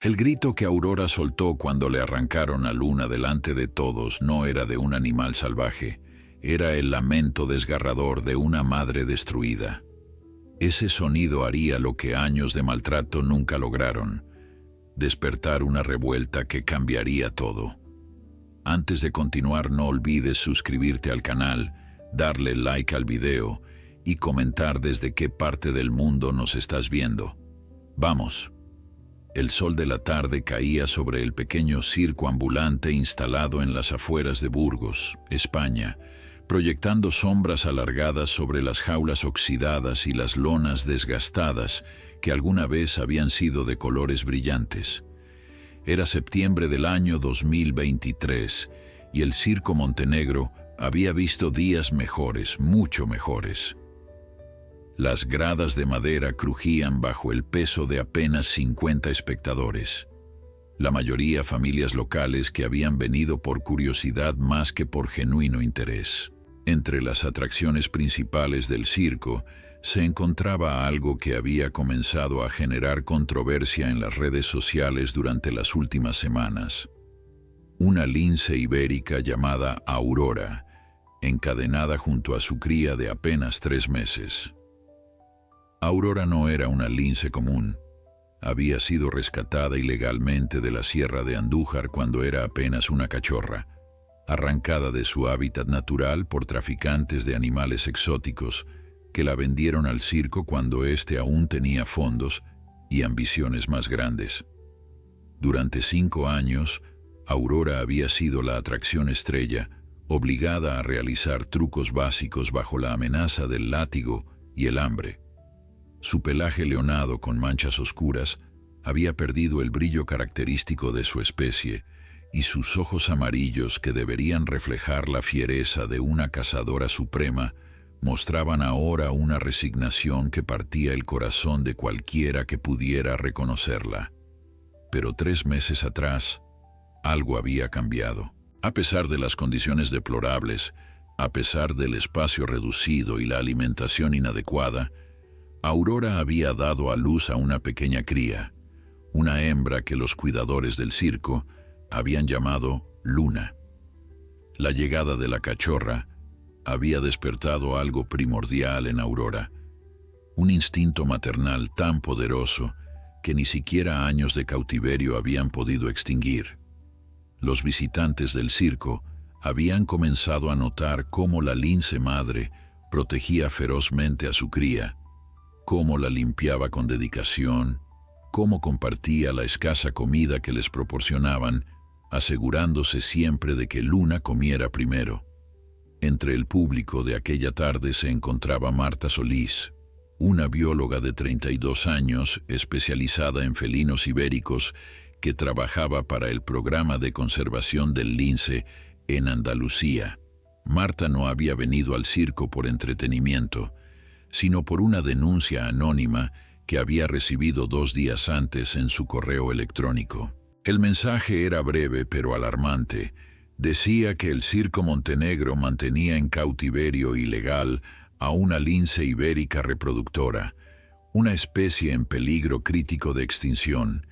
El grito que Aurora soltó cuando le arrancaron a Luna delante de todos no era de un animal salvaje, era el lamento desgarrador de una madre destruida. Ese sonido haría lo que años de maltrato nunca lograron: despertar una revuelta que cambiaría todo. Antes de continuar, no olvides suscribirte al canal, darle like al video y comentar desde qué parte del mundo nos estás viendo. ¡Vamos! El sol de la tarde caía sobre el pequeño circo ambulante instalado en las afueras de Burgos, España, proyectando sombras alargadas sobre las jaulas oxidadas y las lonas desgastadas que alguna vez habían sido de colores brillantes. Era septiembre del año 2023 y el Circo Montenegro había visto días mejores, mucho mejores. Las gradas de madera crujían bajo el peso de apenas 50 espectadores. La mayoría familias locales que habían venido por curiosidad más que por genuino interés. Entre las atracciones principales del circo se encontraba algo que había comenzado a generar controversia en las redes sociales durante las últimas semanas. Una lince ibérica llamada Aurora, encadenada junto a su cría de apenas 3 meses. Aurora no era una lince común. Había sido rescatada ilegalmente de la Sierra de Andújar cuando era apenas una cachorra, arrancada de su hábitat natural por traficantes de animales exóticos que la vendieron al circo cuando éste aún tenía fondos y ambiciones más grandes. Durante 5 años, Aurora había sido la atracción estrella, obligada a realizar trucos básicos bajo la amenaza del látigo y el hambre. Su pelaje leonado con manchas oscuras había perdido el brillo característico de su especie, y sus ojos amarillos, que deberían reflejar la fiereza de una cazadora suprema, mostraban ahora una resignación que partía el corazón de cualquiera que pudiera reconocerla. Pero 3 meses atrás, algo había cambiado. A pesar de las condiciones deplorables, a pesar del espacio reducido y la alimentación inadecuada, Aurora había dado a luz a una pequeña cría, una hembra que los cuidadores del circo habían llamado Luna. La llegada de la cachorra había despertado algo primordial en Aurora, un instinto maternal tan poderoso que ni siquiera años de cautiverio habían podido extinguir. Los visitantes del circo habían comenzado a notar cómo la lince madre protegía ferozmente a su cría, cómo la limpiaba con dedicación, cómo compartía la escasa comida que les proporcionaban, asegurándose siempre de que Luna comiera primero. Entre el público de aquella tarde se encontraba Marta Solís, una bióloga de 32 años especializada en felinos ibéricos que trabajaba para el programa de conservación del lince en Andalucía. Marta no había venido al circo por entretenimiento, sino por una denuncia anónima que había recibido 2 días antes en su correo electrónico. El mensaje era breve pero alarmante. Decía que el Circo Montenegro mantenía en cautiverio ilegal a una lince ibérica reproductora, una especie en peligro crítico de extinción,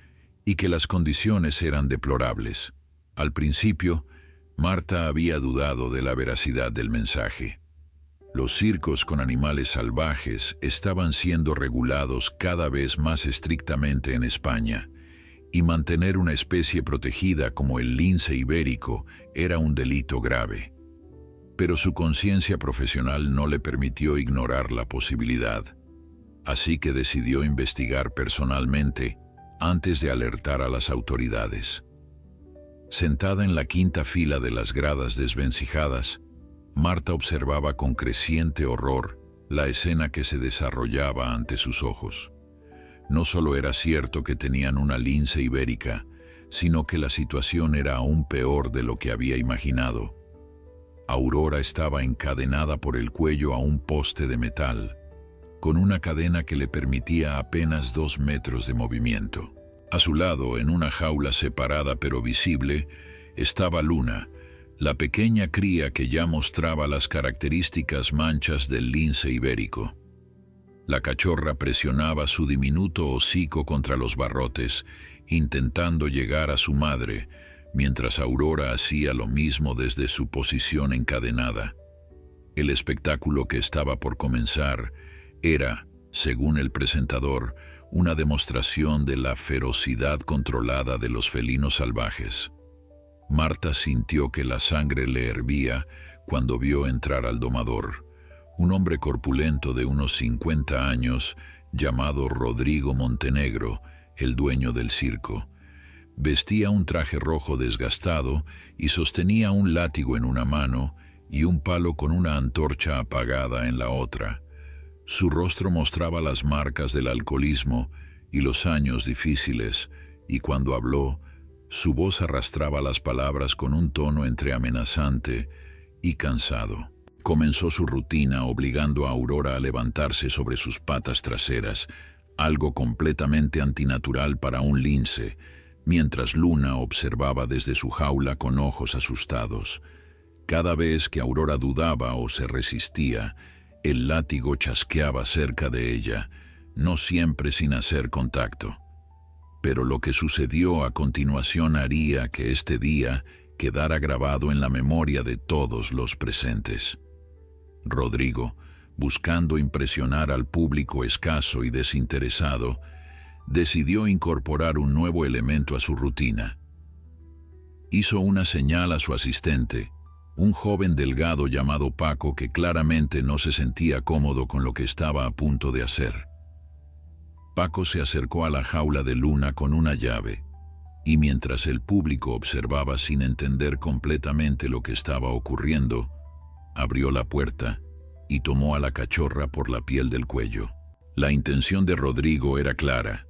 y que las condiciones eran deplorables. Al principio, Marta había dudado de la veracidad del mensaje. Los circos con animales salvajes estaban siendo regulados cada vez más estrictamente en España, y mantener una especie protegida como el lince ibérico era un delito grave. Pero su conciencia profesional no le permitió ignorar la posibilidad, así que decidió investigar personalmente antes de alertar a las autoridades. Sentada en la 5ª fila de las gradas desvencijadas, Marta observaba con creciente horror la escena que se desarrollaba ante sus ojos. No solo era cierto que tenían una lince ibérica, sino que la situación era aún peor de lo que había imaginado. Aurora estaba encadenada por el cuello a un poste de metal, con una cadena que le permitía apenas 2 metros de movimiento. A su lado, en una jaula separada pero visible, estaba Luna, la pequeña cría que ya mostraba las características manchas del lince ibérico. La cachorra presionaba su diminuto hocico contra los barrotes, intentando llegar a su madre, mientras Aurora hacía lo mismo desde su posición encadenada. El espectáculo que estaba por comenzar era, según el presentador, una demostración de la ferocidad controlada de los felinos salvajes. Marta sintió que la sangre le hervía cuando vio entrar al domador, un hombre corpulento de unos 50 años, llamado Rodrigo Montenegro, el dueño del circo. Vestía un traje rojo desgastado y sostenía un látigo en una mano y un palo con una antorcha apagada en la otra. Su rostro mostraba las marcas del alcoholismo y los años difíciles, y cuando habló, su voz arrastraba las palabras con un tono entre amenazante y cansado. Comenzó su rutina obligando a Aurora a levantarse sobre sus patas traseras, algo completamente antinatural para un lince, mientras Luna observaba desde su jaula con ojos asustados. Cada vez que Aurora dudaba o se resistía, el látigo chasqueaba cerca de ella, no siempre sin hacer contacto. Pero lo que sucedió a continuación haría que este día quedara grabado en la memoria de todos los presentes. Rodrigo, buscando impresionar al público escaso y desinteresado, decidió incorporar un nuevo elemento a su rutina. Hizo una señal a su asistente, un joven delgado llamado Paco que claramente no se sentía cómodo con lo que estaba a punto de hacer. Paco se acercó a la jaula de Luna con una llave, y mientras el público observaba sin entender completamente lo que estaba ocurriendo, abrió la puerta y tomó a la cachorra por la piel del cuello. La intención de Rodrigo era clara.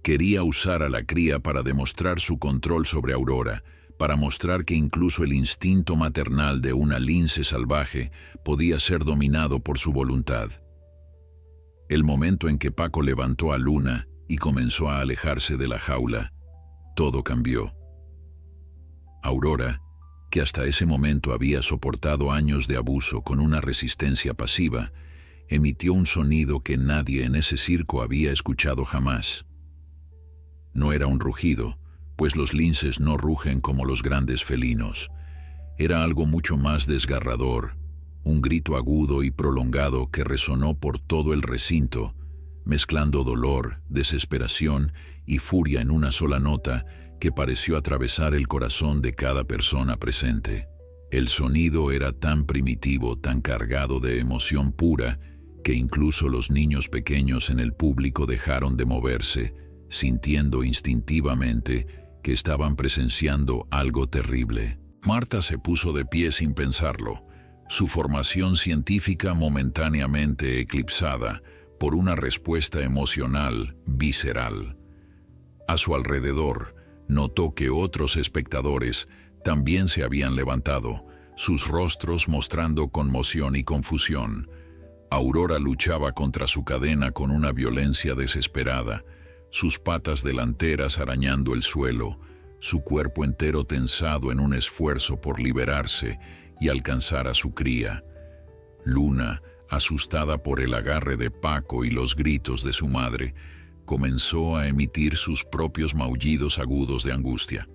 Quería usar a la cría para demostrar su control sobre Aurora, para mostrar que incluso el instinto maternal de una lince salvaje podía ser dominado por su voluntad. El momento en que Paco levantó a Luna y comenzó a alejarse de la jaula, todo cambió. Aurora, que hasta ese momento había soportado años de abuso con una resistencia pasiva, emitió un sonido que nadie en ese circo había escuchado jamás. No era un rugido, pues los linces no rugen como los grandes felinos. Era algo mucho más desgarrador, un grito agudo y prolongado que resonó por todo el recinto, mezclando dolor, desesperación y furia en una sola nota que pareció atravesar el corazón de cada persona presente. El sonido era tan primitivo, tan cargado de emoción pura, que incluso los niños pequeños en el público dejaron de moverse, sintiendo instintivamente que estaban presenciando algo terrible. Marta se puso de pie sin pensarlo, su formación científica momentáneamente eclipsada por una respuesta emocional visceral. A su alrededor, notó que otros espectadores también se habían levantado, sus rostros mostrando conmoción y confusión. Aurora luchaba contra su cadena con una violencia desesperada, sus patas delanteras arañando el suelo, su cuerpo entero tensado en un esfuerzo por liberarse y alcanzar a su cría. Luna, asustada por el agarre de Paco y los gritos de su madre, comenzó a emitir sus propios maullidos agudos de angustia.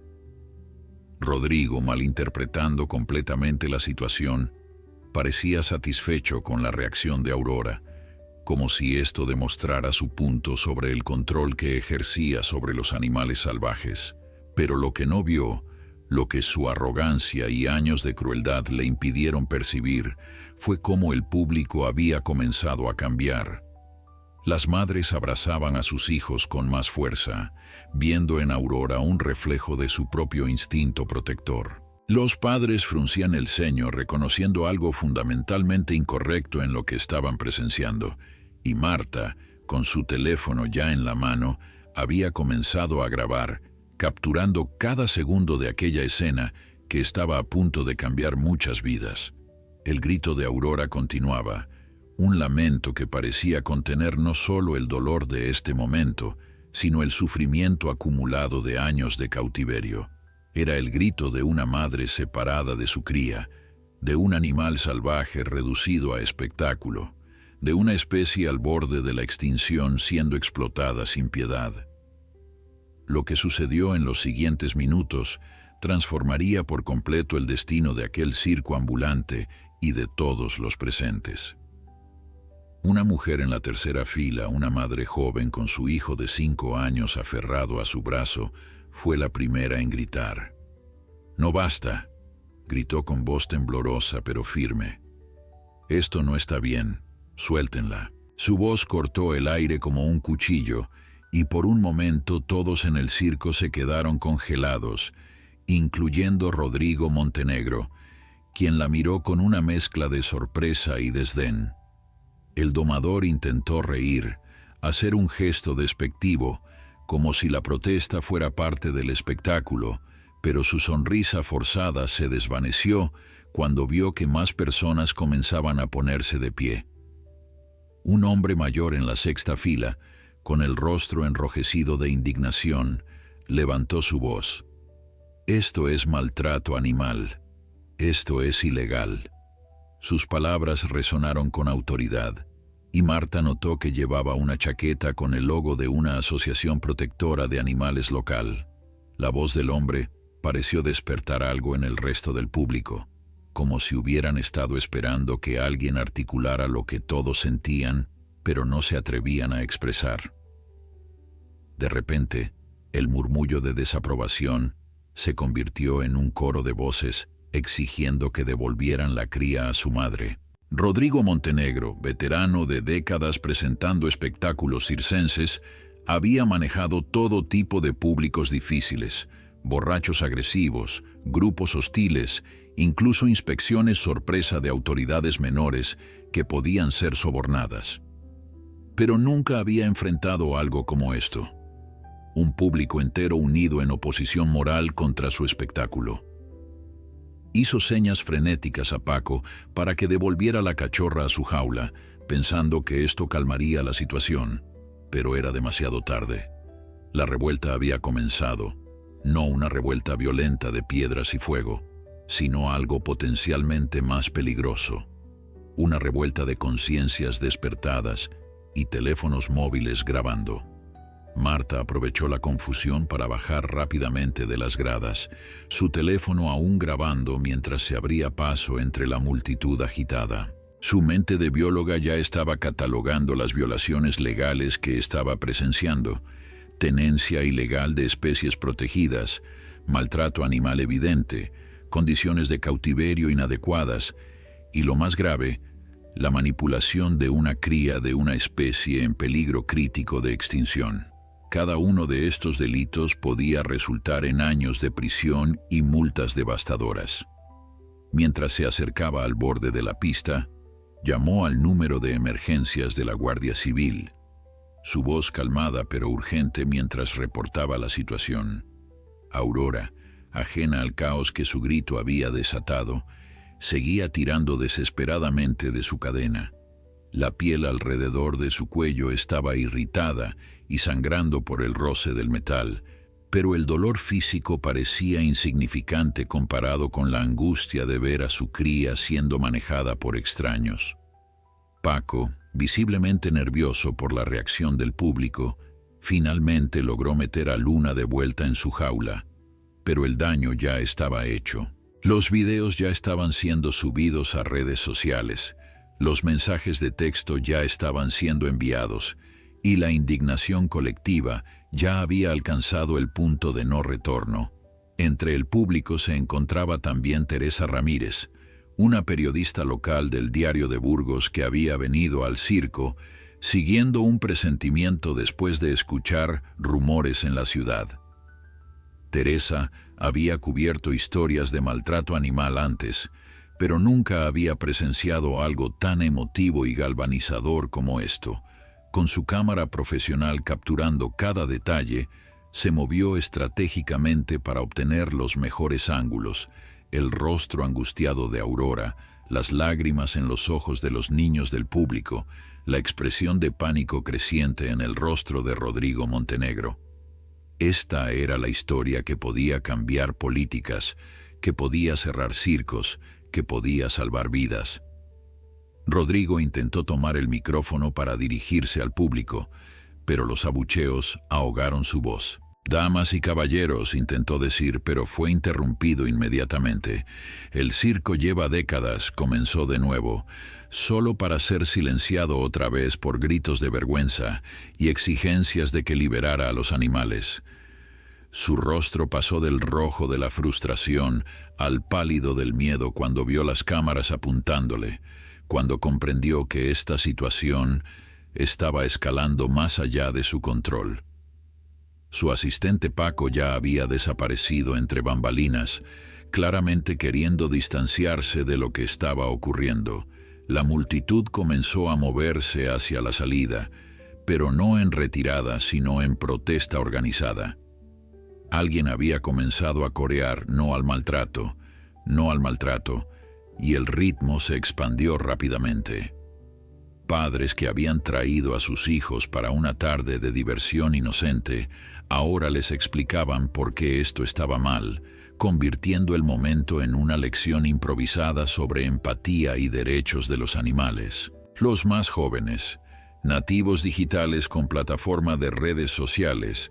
Rodrigo, malinterpretando completamente la situación, parecía satisfecho con la reacción de Aurora, como si esto demostrara su punto sobre el control que ejercía sobre los animales salvajes. Pero lo que no vio, lo que su arrogancia y años de crueldad le impidieron percibir, fue cómo el público había comenzado a cambiar. Las madres abrazaban a sus hijos con más fuerza, viendo en Aurora un reflejo de su propio instinto protector. Los padres fruncían el ceño reconociendo algo fundamentalmente incorrecto en lo que estaban presenciando, y Marta, con su teléfono ya en la mano, había comenzado a grabar, capturando cada segundo de aquella escena que estaba a punto de cambiar muchas vidas. El grito de Aurora continuaba, un lamento que parecía contener no solo el dolor de este momento, sino el sufrimiento acumulado de años de cautiverio. Era el grito de una madre separada de su cría, de un animal salvaje reducido a espectáculo, de una especie al borde de la extinción siendo explotada sin piedad. Lo que sucedió en los siguientes minutos transformaría por completo el destino de aquel circo ambulante y de todos los presentes. Una mujer en la tercera fila, una madre joven con su hijo de 5 años aferrado a su brazo, fue la primera en gritar. «¡No basta!», gritó con voz temblorosa pero firme. «Esto no está bien, suéltenla». Su voz cortó el aire como un cuchillo y por un momento todos en el circo se quedaron congelados, incluyendo Rodrigo Montenegro, quien la miró con una mezcla de sorpresa y desdén. El domador intentó reír, hacer un gesto despectivo, como si la protesta fuera parte del espectáculo, pero su sonrisa forzada se desvaneció cuando vio que más personas comenzaban a ponerse de pie. Un hombre mayor en la sexta fila, con el rostro enrojecido de indignación, levantó su voz. «Esto es maltrato animal. Esto es ilegal». Sus palabras resonaron con autoridad, y Marta notó que llevaba una chaqueta con el logo de una asociación protectora de animales local. La voz del hombre pareció despertar algo en el resto del público, como si hubieran estado esperando que alguien articulara lo que todos sentían, pero no se atrevían a expresar. De repente, el murmullo de desaprobación se convirtió en un coro de voces exigiendo que devolvieran la cría a su madre. Rodrigo Montenegro, veterano de décadas presentando espectáculos circenses, había manejado todo tipo de públicos difíciles, borrachos agresivos, grupos hostiles, incluso inspecciones sorpresa de autoridades menores que podían ser sobornadas. Pero nunca había enfrentado algo como esto. Un público entero unido en oposición moral contra su espectáculo. Hizo señas frenéticas a Paco para que devolviera la cachorra a su jaula, pensando que esto calmaría la situación, pero era demasiado tarde. La revuelta había comenzado, no una revuelta violenta de piedras y fuego, sino algo potencialmente más peligroso, una revuelta de conciencias despertadas y teléfonos móviles grabando. Marta aprovechó la confusión para bajar rápidamente de las gradas, su teléfono aún grabando mientras se abría paso entre la multitud agitada. Su mente de bióloga ya estaba catalogando las violaciones legales que estaba presenciando: tenencia ilegal de especies protegidas, maltrato animal evidente, condiciones de cautiverio inadecuadas y, lo más grave, la manipulación de una cría de una especie en peligro crítico de extinción. Cada uno de estos delitos podía resultar en años de prisión y multas devastadoras. Mientras se acercaba al borde de la pista, llamó al número de emergencias de la Guardia Civil, su voz calmada pero urgente mientras reportaba la situación. Aurora, ajena al caos que su grito había desatado, seguía tirando desesperadamente de su cadena. La piel alrededor de su cuello estaba irritada y sangrando por el roce del metal, pero el dolor físico parecía insignificante comparado con la angustia de ver a su cría siendo manejada por extraños. Paco, visiblemente nervioso por la reacción del público, finalmente logró meter a Luna de vuelta en su jaula, pero el daño ya estaba hecho. Los videos ya estaban siendo subidos a redes sociales, los mensajes de texto ya estaban siendo enviados, y la indignación colectiva ya había alcanzado el punto de no retorno. Entre el público se encontraba también Teresa Ramírez, una periodista local del Diario de Burgos que había venido al circo, siguiendo un presentimiento después de escuchar rumores en la ciudad. Teresa había cubierto historias de maltrato animal antes, pero nunca había presenciado algo tan emotivo y galvanizador como esto. Con su cámara profesional capturando cada detalle, se movió estratégicamente para obtener los mejores ángulos: el rostro angustiado de Aurora, las lágrimas en los ojos de los niños del público, la expresión de pánico creciente en el rostro de Rodrigo Montenegro. Esta era la historia que podía cambiar políticas, que podía cerrar circos, que podía salvar vidas. Rodrigo intentó tomar el micrófono para dirigirse al público, pero los abucheos ahogaron su voz. «Damas y caballeros», intentó decir, pero fue interrumpido inmediatamente. «El circo lleva décadas», comenzó de nuevo, solo para ser silenciado otra vez por gritos de vergüenza y exigencias de que liberara a los animales. Su rostro pasó del rojo de la frustración al pálido del miedo cuando vio las cámaras apuntándole, cuando comprendió que esta situación estaba escalando más allá de su control. Su asistente Paco ya había desaparecido entre bambalinas, claramente queriendo distanciarse de lo que estaba ocurriendo. La multitud comenzó a moverse hacia la salida, pero no en retirada, sino en protesta organizada. Alguien había comenzado a corear «no al maltrato», «no al maltrato», y el ritmo se expandió rápidamente. Padres que habían traído a sus hijos para una tarde de diversión inocente, ahora les explicaban por qué esto estaba mal, convirtiendo el momento en una lección improvisada sobre empatía y derechos de los animales. Los más jóvenes, nativos digitales con plataforma de redes sociales,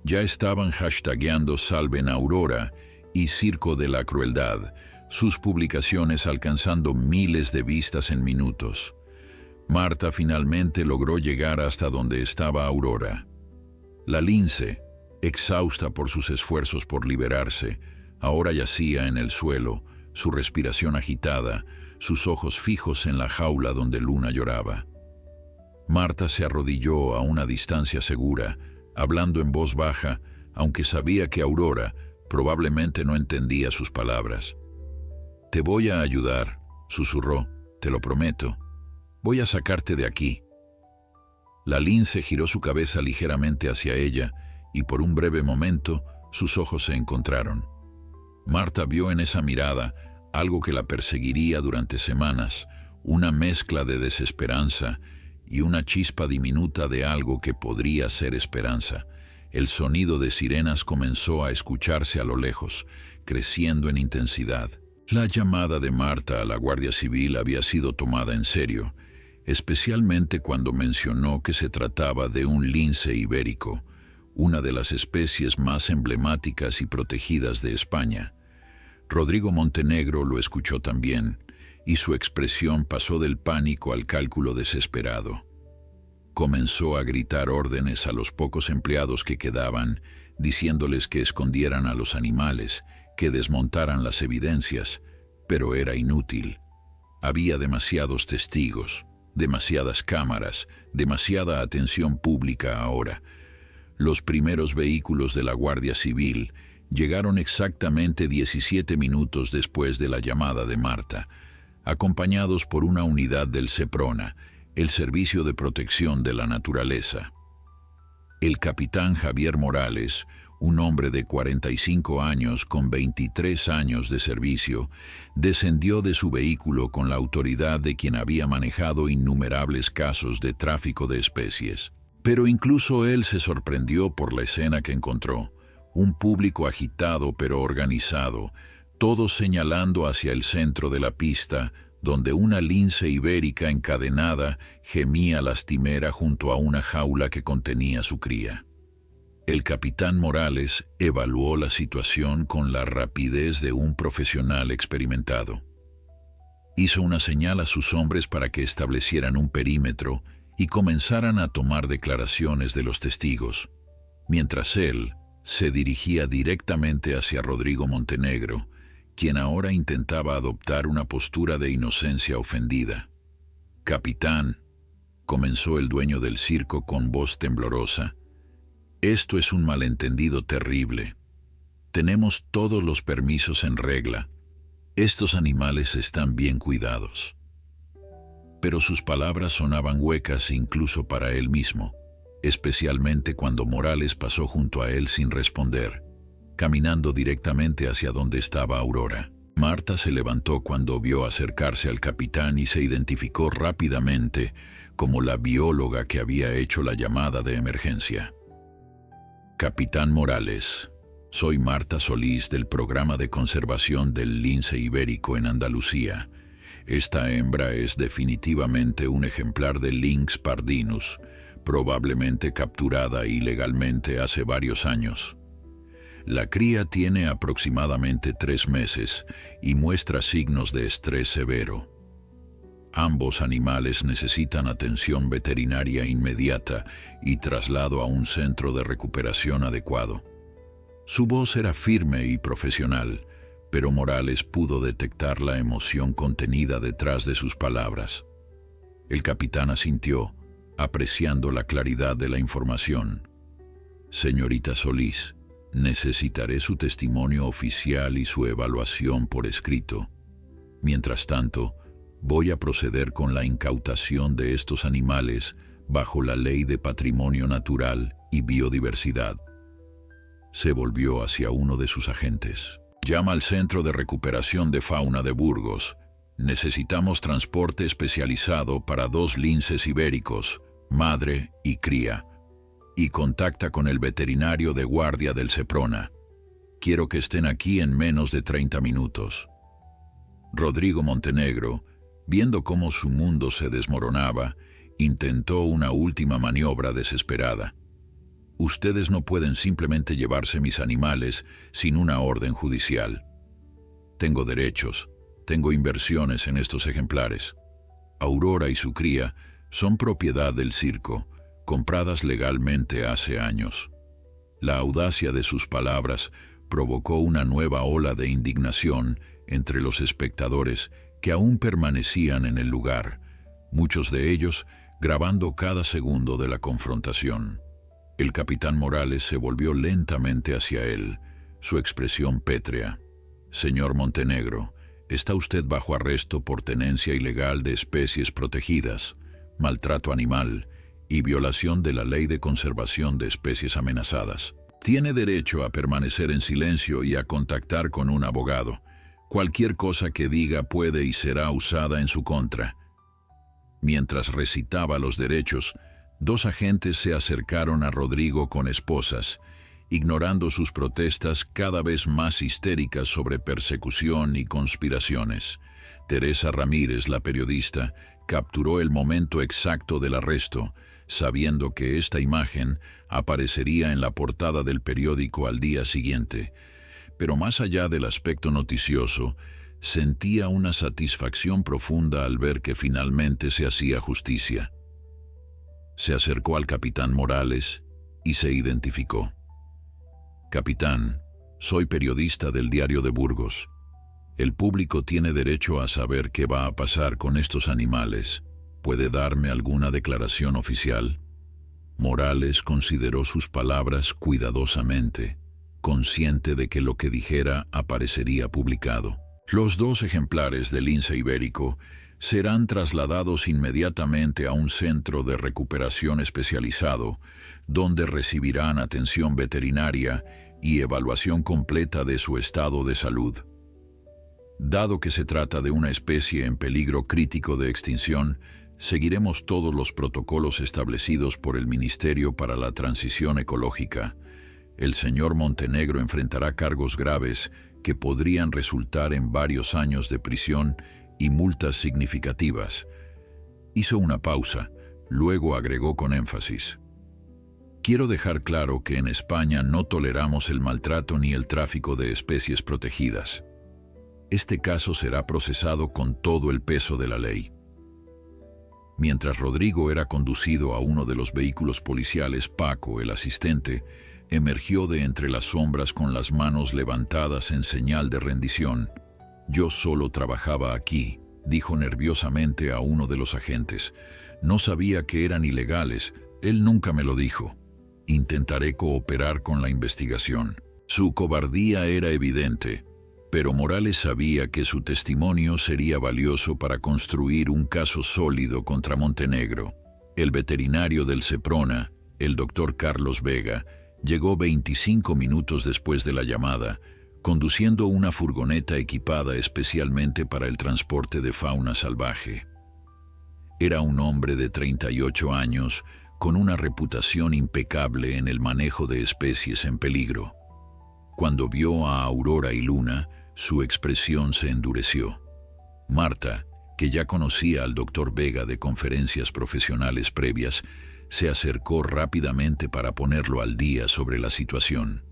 ya estaban hashtagueando «Salven a Aurora» y «Circo de la Crueldad», sus publicaciones alcanzando miles de vistas en minutos. Marta finalmente logró llegar hasta donde estaba Aurora. La lince, exhausta por sus esfuerzos por liberarse, ahora yacía en el suelo, su respiración agitada, sus ojos fijos en la jaula donde Luna lloraba. Marta se arrodilló a una distancia segura, hablando en voz baja, aunque sabía que Aurora probablemente no entendía sus palabras. «Te voy a ayudar», susurró, «te lo prometo. Voy a sacarte de aquí». La lince giró su cabeza ligeramente hacia ella y por un breve momento sus ojos se encontraron. Marta vio en esa mirada algo que la perseguiría durante semanas, una mezcla de desesperanza y una chispa diminuta de algo que podría ser esperanza. El sonido de sirenas comenzó a escucharse a lo lejos, creciendo en intensidad. La llamada de Marta a la Guardia Civil había sido tomada en serio, especialmente cuando mencionó que se trataba de un lince ibérico, una de las especies más emblemáticas y protegidas de España. Rodrigo Montenegro lo escuchó también, y su expresión pasó del pánico al cálculo desesperado. Comenzó a gritar órdenes a los pocos empleados que quedaban, diciéndoles que escondieran a los animales, que desmontaran las evidencias, pero era inútil. Había demasiados testigos, demasiadas cámaras, demasiada atención pública ahora. Los primeros vehículos de la Guardia Civil llegaron exactamente 17 minutos después de la llamada de Marta, acompañados por una unidad del SEPRONA, el Servicio de Protección de la Naturaleza. El capitán Javier Morales, un hombre de 45 años con 23 años de servicio, descendió de su vehículo con la autoridad de quien había manejado innumerables casos de tráfico de especies. Pero incluso él se sorprendió por la escena que encontró. Un público agitado pero organizado, todos señalando hacia el centro de la pista, donde una lince ibérica encadenada gemía lastimera junto a una jaula que contenía su cría. El capitán Morales evaluó la situación con la rapidez de un profesional experimentado. Hizo una señal a sus hombres para que establecieran un perímetro y comenzaran a tomar declaraciones de los testigos, mientras él se dirigía directamente hacia Rodrigo Montenegro, quien ahora intentaba adoptar una postura de inocencia ofendida. «Capitán», comenzó el dueño del circo con voz temblorosa, «esto es un malentendido terrible. Tenemos todos los permisos en regla. Estos animales están bien cuidados». Pero sus palabras sonaban huecas incluso para él mismo, especialmente cuando Morales pasó junto a él sin responder, caminando directamente hacia donde estaba Aurora. Marta se levantó cuando vio acercarse al capitán y se identificó rápidamente como la bióloga que había hecho la llamada de emergencia. «Capitán Morales, soy Marta Solís del Programa de Conservación del Lince Ibérico en Andalucía. Esta hembra es definitivamente un ejemplar de Lynx pardinus, probablemente capturada ilegalmente hace varios años. La cría tiene aproximadamente 3 meses y muestra signos de estrés severo. Ambos animales necesitan atención veterinaria inmediata y traslado a un centro de recuperación adecuado. Su voz era firme y profesional, pero Morales pudo detectar la emoción contenida detrás de sus palabras. El capitán asintió, apreciando la claridad de la información. Señorita Solís, necesitaré su testimonio oficial y su evaluación por escrito. Mientras tanto, voy a proceder con la incautación de estos animales bajo la Ley de Patrimonio Natural y Biodiversidad. Se volvió hacia uno de sus agentes. Llama al Centro de Recuperación de Fauna de Burgos. Necesitamos transporte especializado para 2 linces ibéricos, madre y cría. Y contacta con el veterinario de guardia del Seprona. Quiero que estén aquí en menos de 30 minutos. Rodrigo Montenegro, viendo cómo su mundo se desmoronaba, intentó una última maniobra desesperada. Ustedes no pueden simplemente llevarse mis animales sin una orden judicial. Tengo derechos, tengo inversiones en estos ejemplares. Aurora y su cría son propiedad del circo, compradas legalmente hace años. La audacia de sus palabras provocó una nueva ola de indignación entre los espectadores que aún permanecían en el lugar, muchos de ellos grabando cada segundo de la confrontación. El capitán Morales se volvió lentamente hacia él, su expresión pétrea. Señor Montenegro, está usted bajo arresto por tenencia ilegal de especies protegidas, maltrato animal y violación de la Ley de Conservación de Especies Amenazadas. Tiene derecho a permanecer en silencio y a contactar con un abogado. Cualquier cosa que diga puede y será usada en su contra. Mientras recitaba los derechos, 2 agentes se acercaron a Rodrigo con esposas, ignorando sus protestas cada vez más histéricas sobre persecución y conspiraciones. Teresa Ramírez, la periodista, capturó el momento exacto del arresto, sabiendo que esta imagen aparecería en la portada del periódico al día siguiente. Pero más allá del aspecto noticioso, sentía una satisfacción profunda al ver que finalmente se hacía justicia. Se acercó al capitán Morales y se identificó. Capitán, soy periodista del Diario de Burgos. El público tiene derecho a saber qué va a pasar con estos animales. ¿Puede darme alguna declaración oficial? Morales consideró sus palabras cuidadosamente, consciente de que lo que dijera aparecería publicado. Los 2 ejemplares del lince ibérico serán trasladados inmediatamente a un centro de recuperación especializado, donde recibirán atención veterinaria y evaluación completa de su estado de salud. Dado que se trata de una especie en peligro crítico de extinción, seguiremos todos los protocolos establecidos por el Ministerio para la Transición Ecológica. El señor Montenegro enfrentará cargos graves que podrían resultar en varios años de prisión y multas significativas. Hizo una pausa, luego agregó con énfasis. Quiero dejar claro que en España no toleramos el maltrato ni el tráfico de especies protegidas. Este caso será procesado con todo el peso de la ley. Mientras Rodrigo era conducido a uno de los vehículos policiales, Paco, el asistente, emergió de entre las sombras con las manos levantadas en señal de rendición. Yo solo trabajaba aquí, dijo nerviosamente a uno de los agentes. No sabía que eran ilegales, él nunca me lo dijo. Intentaré cooperar con la investigación. Su cobardía era evidente, pero Morales sabía que su testimonio sería valioso para construir un caso sólido contra Montenegro. El veterinario del Seprona, el doctor Carlos Vega, llegó 25 minutos después de la llamada, conduciendo una furgoneta equipada especialmente para el transporte de fauna salvaje. Era un hombre de 38 años, con una reputación impecable en el manejo de especies en peligro. Cuando vio a Aurora y Luna, su expresión se endureció. Marta, que ya conocía al doctor Vega de conferencias profesionales previas, se acercó rápidamente para ponerlo al día sobre la situación.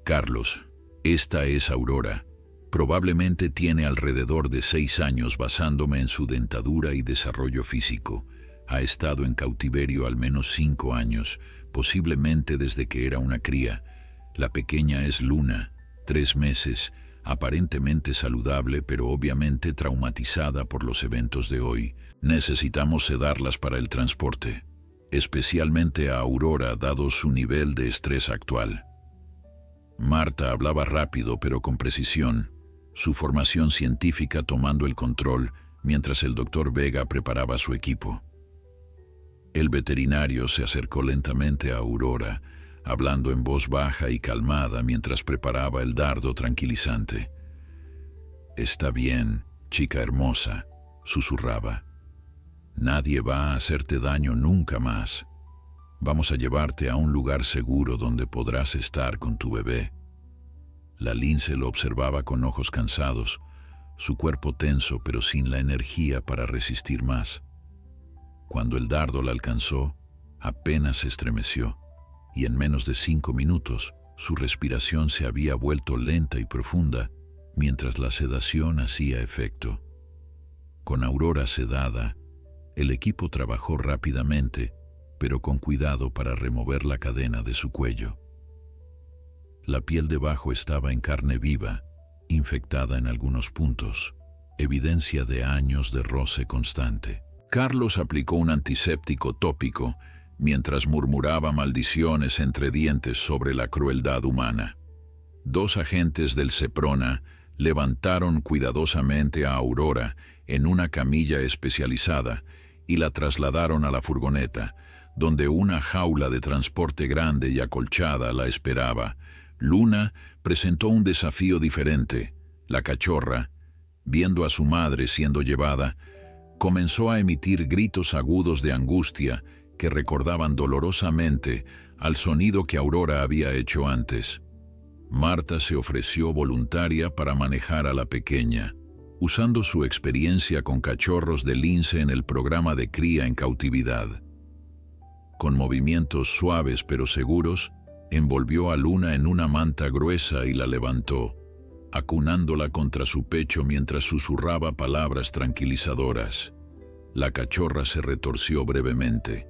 Carlos, esta es Aurora. Probablemente tiene alrededor de 6 años basándome en su dentadura y desarrollo físico. Ha estado en cautiverio al menos 5 años, posiblemente desde que era una cría. La pequeña es Luna, 3 meses, aparentemente saludable pero obviamente traumatizada por los eventos de hoy. Necesitamos sedarlas para el transporte, especialmente a Aurora dado su nivel de estrés actual. Marta hablaba rápido pero con precisión, su formación científica tomando el control mientras el doctor Vega preparaba su equipo. El veterinario se acercó lentamente a Aurora, hablando en voz baja y calmada mientras preparaba el dardo tranquilizante. «Está bien, chica hermosa», susurraba. «Nadie va a hacerte daño nunca más. Vamos a llevarte a un lugar seguro donde podrás estar con tu bebé». La lince lo observaba con ojos cansados, su cuerpo tenso pero sin la energía para resistir más. Cuando el dardo la alcanzó, apenas se estremeció, y en menos de 5 minutos su respiración se había vuelto lenta y profunda mientras la sedación hacía efecto. Con Aurora sedada, el equipo trabajó rápidamente, pero con cuidado para remover la cadena de su cuello. La piel debajo estaba en carne viva, infectada en algunos puntos, evidencia de años de roce constante. Carlos aplicó un antiséptico tópico mientras murmuraba maldiciones entre dientes sobre la crueldad humana. 2 agentes del Seprona levantaron cuidadosamente a Aurora en una camilla especializada y la trasladaron a la furgoneta, donde una jaula de transporte grande y acolchada la esperaba. Luna presentó un desafío diferente. La cachorra, viendo a su madre siendo llevada, comenzó a emitir gritos agudos de angustia que recordaban dolorosamente al sonido que Aurora había hecho antes. Marta se ofreció voluntaria para manejar a la pequeña, usando su experiencia con cachorros de lince en el programa de cría en cautividad. Con movimientos suaves pero seguros, envolvió a Luna en una manta gruesa y la levantó, acunándola contra su pecho mientras susurraba palabras tranquilizadoras. La cachorra se retorció brevemente.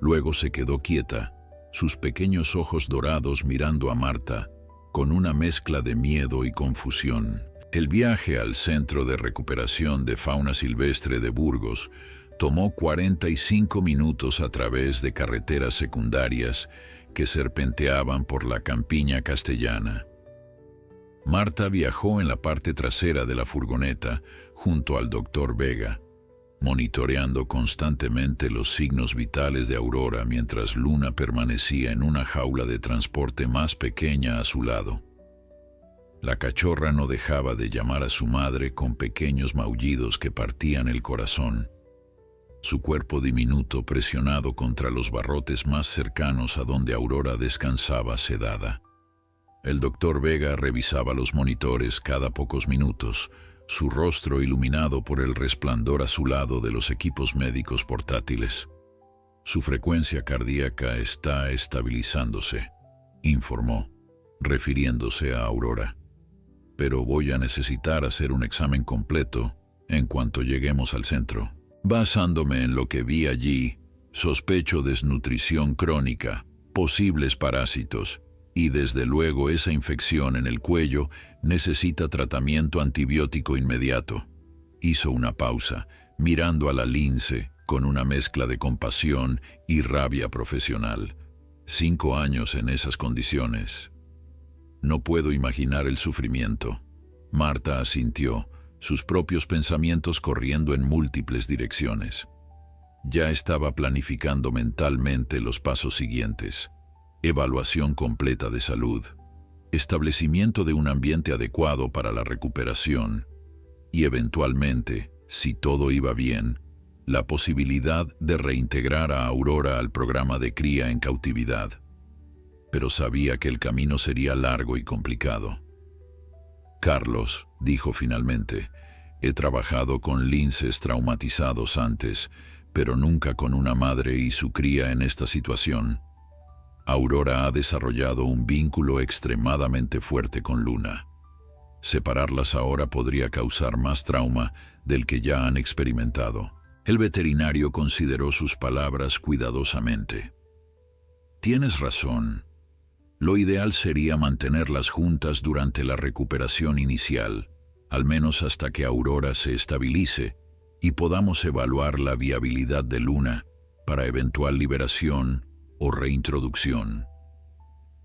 Luego se quedó quieta, sus pequeños ojos dorados mirando a Marta, con una mezcla de miedo y confusión. El viaje al Centro de Recuperación de Fauna Silvestre de Burgos tomó 45 minutos a través de carreteras secundarias que serpenteaban por la campiña castellana. Marta viajó en la parte trasera de la furgoneta junto al doctor Vega, monitoreando constantemente los signos vitales de Aurora mientras Luna permanecía en una jaula de transporte más pequeña a su lado. La cachorra no dejaba de llamar a su madre con pequeños maullidos que partían el corazón, su cuerpo diminuto presionado contra los barrotes más cercanos a donde Aurora descansaba sedada. El doctor Vega revisaba los monitores cada pocos minutos, su rostro iluminado por el resplandor azulado de los equipos médicos portátiles. «Su frecuencia cardíaca está estabilizándose», informó, refiriéndose a Aurora. «Pero voy a necesitar hacer un examen completo en cuanto lleguemos al centro. Basándome en lo que vi allí, sospecho desnutrición crónica, posibles parásitos, y desde luego esa infección en el cuello necesita tratamiento antibiótico inmediato». Hizo una pausa, mirando a la lince con una mezcla de compasión y rabia profesional. 5 años en esas condiciones. «No puedo imaginar el sufrimiento». Marta asintió, sus propios pensamientos corriendo en múltiples direcciones. Ya estaba planificando mentalmente los pasos siguientes: evaluación completa de salud, establecimiento de un ambiente adecuado para la recuperación y eventualmente, si todo iba bien, la posibilidad de reintegrar a Aurora al programa de cría en cautividad. Pero sabía que el camino sería largo y complicado. «Carlos», dijo finalmente, He trabajado con linces traumatizados antes, pero nunca con una madre y su cría en esta situación. Aurora ha desarrollado un vínculo extremadamente fuerte con Luna. Separarlas ahora podría causar más trauma del que ya han experimentado. El veterinario consideró sus palabras cuidadosamente. Tienes razón. Lo ideal sería mantenerlas juntas durante la recuperación inicial, al menos hasta que Aurora se estabilice y podamos evaluar la viabilidad de Luna para eventual liberación o reintroducción.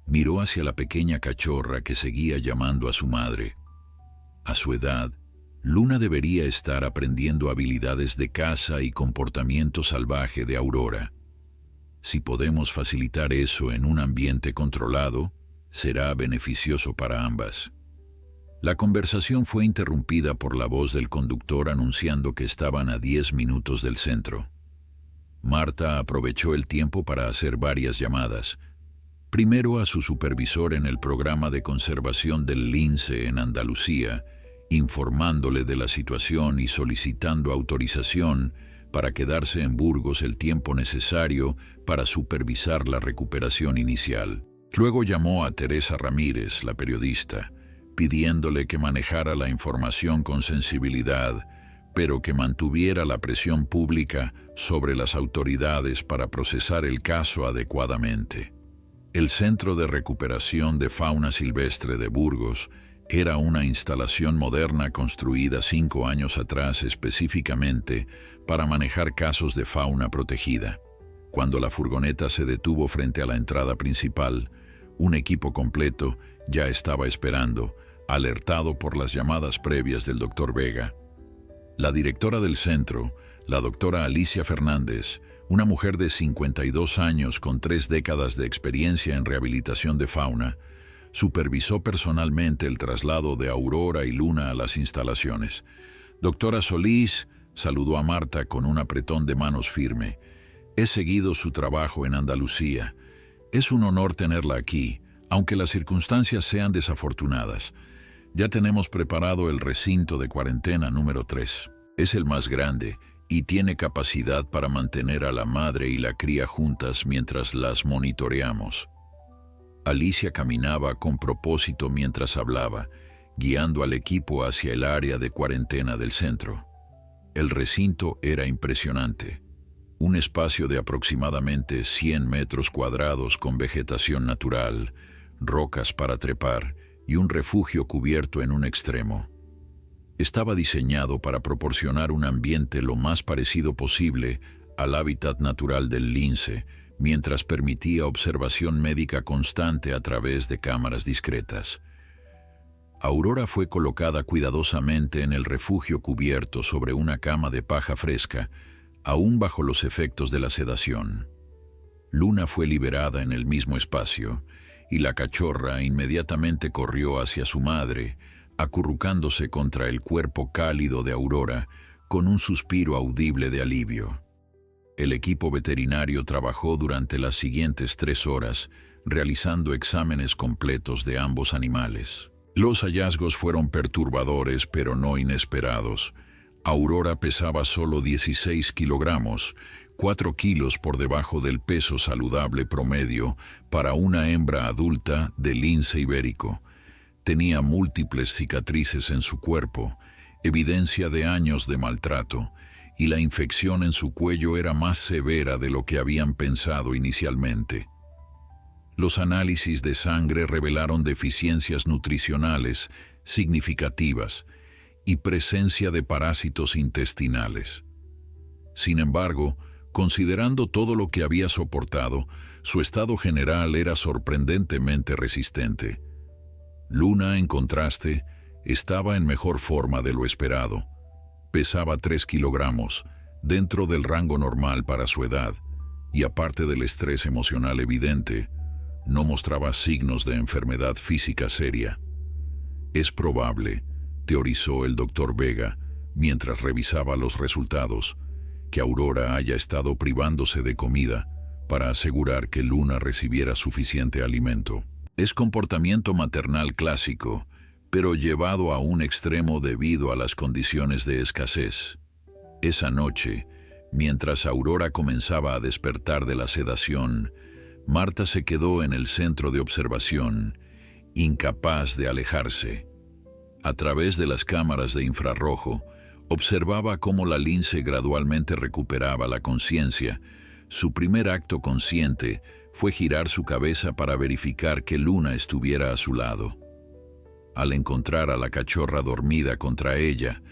Miró hacia la pequeña cachorra que seguía llamando a su madre. A su edad, Luna debería estar aprendiendo habilidades de caza y comportamiento salvaje de Aurora. Si podemos facilitar eso en un ambiente controlado, será beneficioso para ambas. La conversación fue interrumpida por la voz del conductor anunciando que estaban a 10 minutos del centro. Marta aprovechó el tiempo para hacer varias llamadas. Primero a su supervisor en el programa de conservación del lince en Andalucía, informándole de la situación y solicitando autorización para quedarse en Burgos el tiempo necesario para supervisar la recuperación inicial. Luego llamó a Teresa Ramírez, la periodista, pidiéndole que manejara la información con sensibilidad, pero que mantuviera la presión pública sobre las autoridades para procesar el caso adecuadamente. El Centro de Recuperación de Fauna Silvestre de Burgos era una instalación moderna construida 5 años atrás específicamente para manejar casos de fauna protegida. Cuando la furgoneta se detuvo frente a la entrada principal, un equipo completo ya estaba esperando, alertado por las llamadas previas del Dr. Vega. La directora del centro, la doctora Alicia Fernández, una mujer de 52 años con 3 décadas de experiencia en rehabilitación de fauna, supervisó personalmente el traslado de Aurora y Luna a las instalaciones. Doctora Solís saludó a Marta con un apretón de manos firme. He seguido su trabajo en Andalucía. Es un honor tenerla aquí, aunque las circunstancias sean desafortunadas. Ya tenemos preparado el recinto de cuarentena número 3. Es el más grande y tiene capacidad para mantener a la madre y la cría juntas mientras las monitoreamos. Alicia caminaba con propósito mientras hablaba, guiando al equipo hacia el área de cuarentena del centro. El recinto era impresionante. Un espacio de aproximadamente 100 metros cuadrados con vegetación natural, rocas para trepar y un refugio cubierto en un extremo. Estaba diseñado para proporcionar un ambiente lo más parecido posible al hábitat natural del lince, mientras permitía observación médica constante a través de cámaras discretas. Aurora fue colocada cuidadosamente en el refugio cubierto sobre una cama de paja fresca, aún bajo los efectos de la sedación. Luna fue liberada en el mismo espacio, y la cachorra inmediatamente corrió hacia su madre, acurrucándose contra el cuerpo cálido de Aurora con un suspiro audible de alivio. El equipo veterinario trabajó durante las siguientes 3 horas, realizando exámenes completos de ambos animales. Los hallazgos fueron perturbadores, pero no inesperados. Aurora pesaba solo 16 kilogramos, 4 kilos por debajo del peso saludable promedio para una hembra adulta de lince ibérico. Tenía múltiples cicatrices en su cuerpo, evidencia de años de maltrato, y la infección en su cuello era más severa de lo que habían pensado inicialmente. Los análisis de sangre revelaron deficiencias nutricionales significativas y presencia de parásitos intestinales. Sin embargo, considerando todo lo que había soportado, su estado general era sorprendentemente resistente. Luna, en contraste, estaba en mejor forma de lo esperado. Pesaba 3 kilogramos, dentro del rango normal para su edad, y aparte del estrés emocional evidente, no mostraba signos de enfermedad física seria. Es probable, teorizó el Dr. Vega, mientras revisaba los resultados, que Aurora haya estado privándose de comida para asegurar que Luna recibiera suficiente alimento. Es comportamiento maternal clásico, pero llevado a un extremo debido a las condiciones de escasez. Esa noche, mientras Aurora comenzaba a despertar de la sedación, Marta se quedó en el centro de observación, incapaz de alejarse. A través de las cámaras de infrarrojo, observaba cómo la lince gradualmente recuperaba la conciencia. Su primer acto consciente fue girar su cabeza para verificar que Luna estuviera a su lado. Al encontrar a la cachorra dormida contra ella,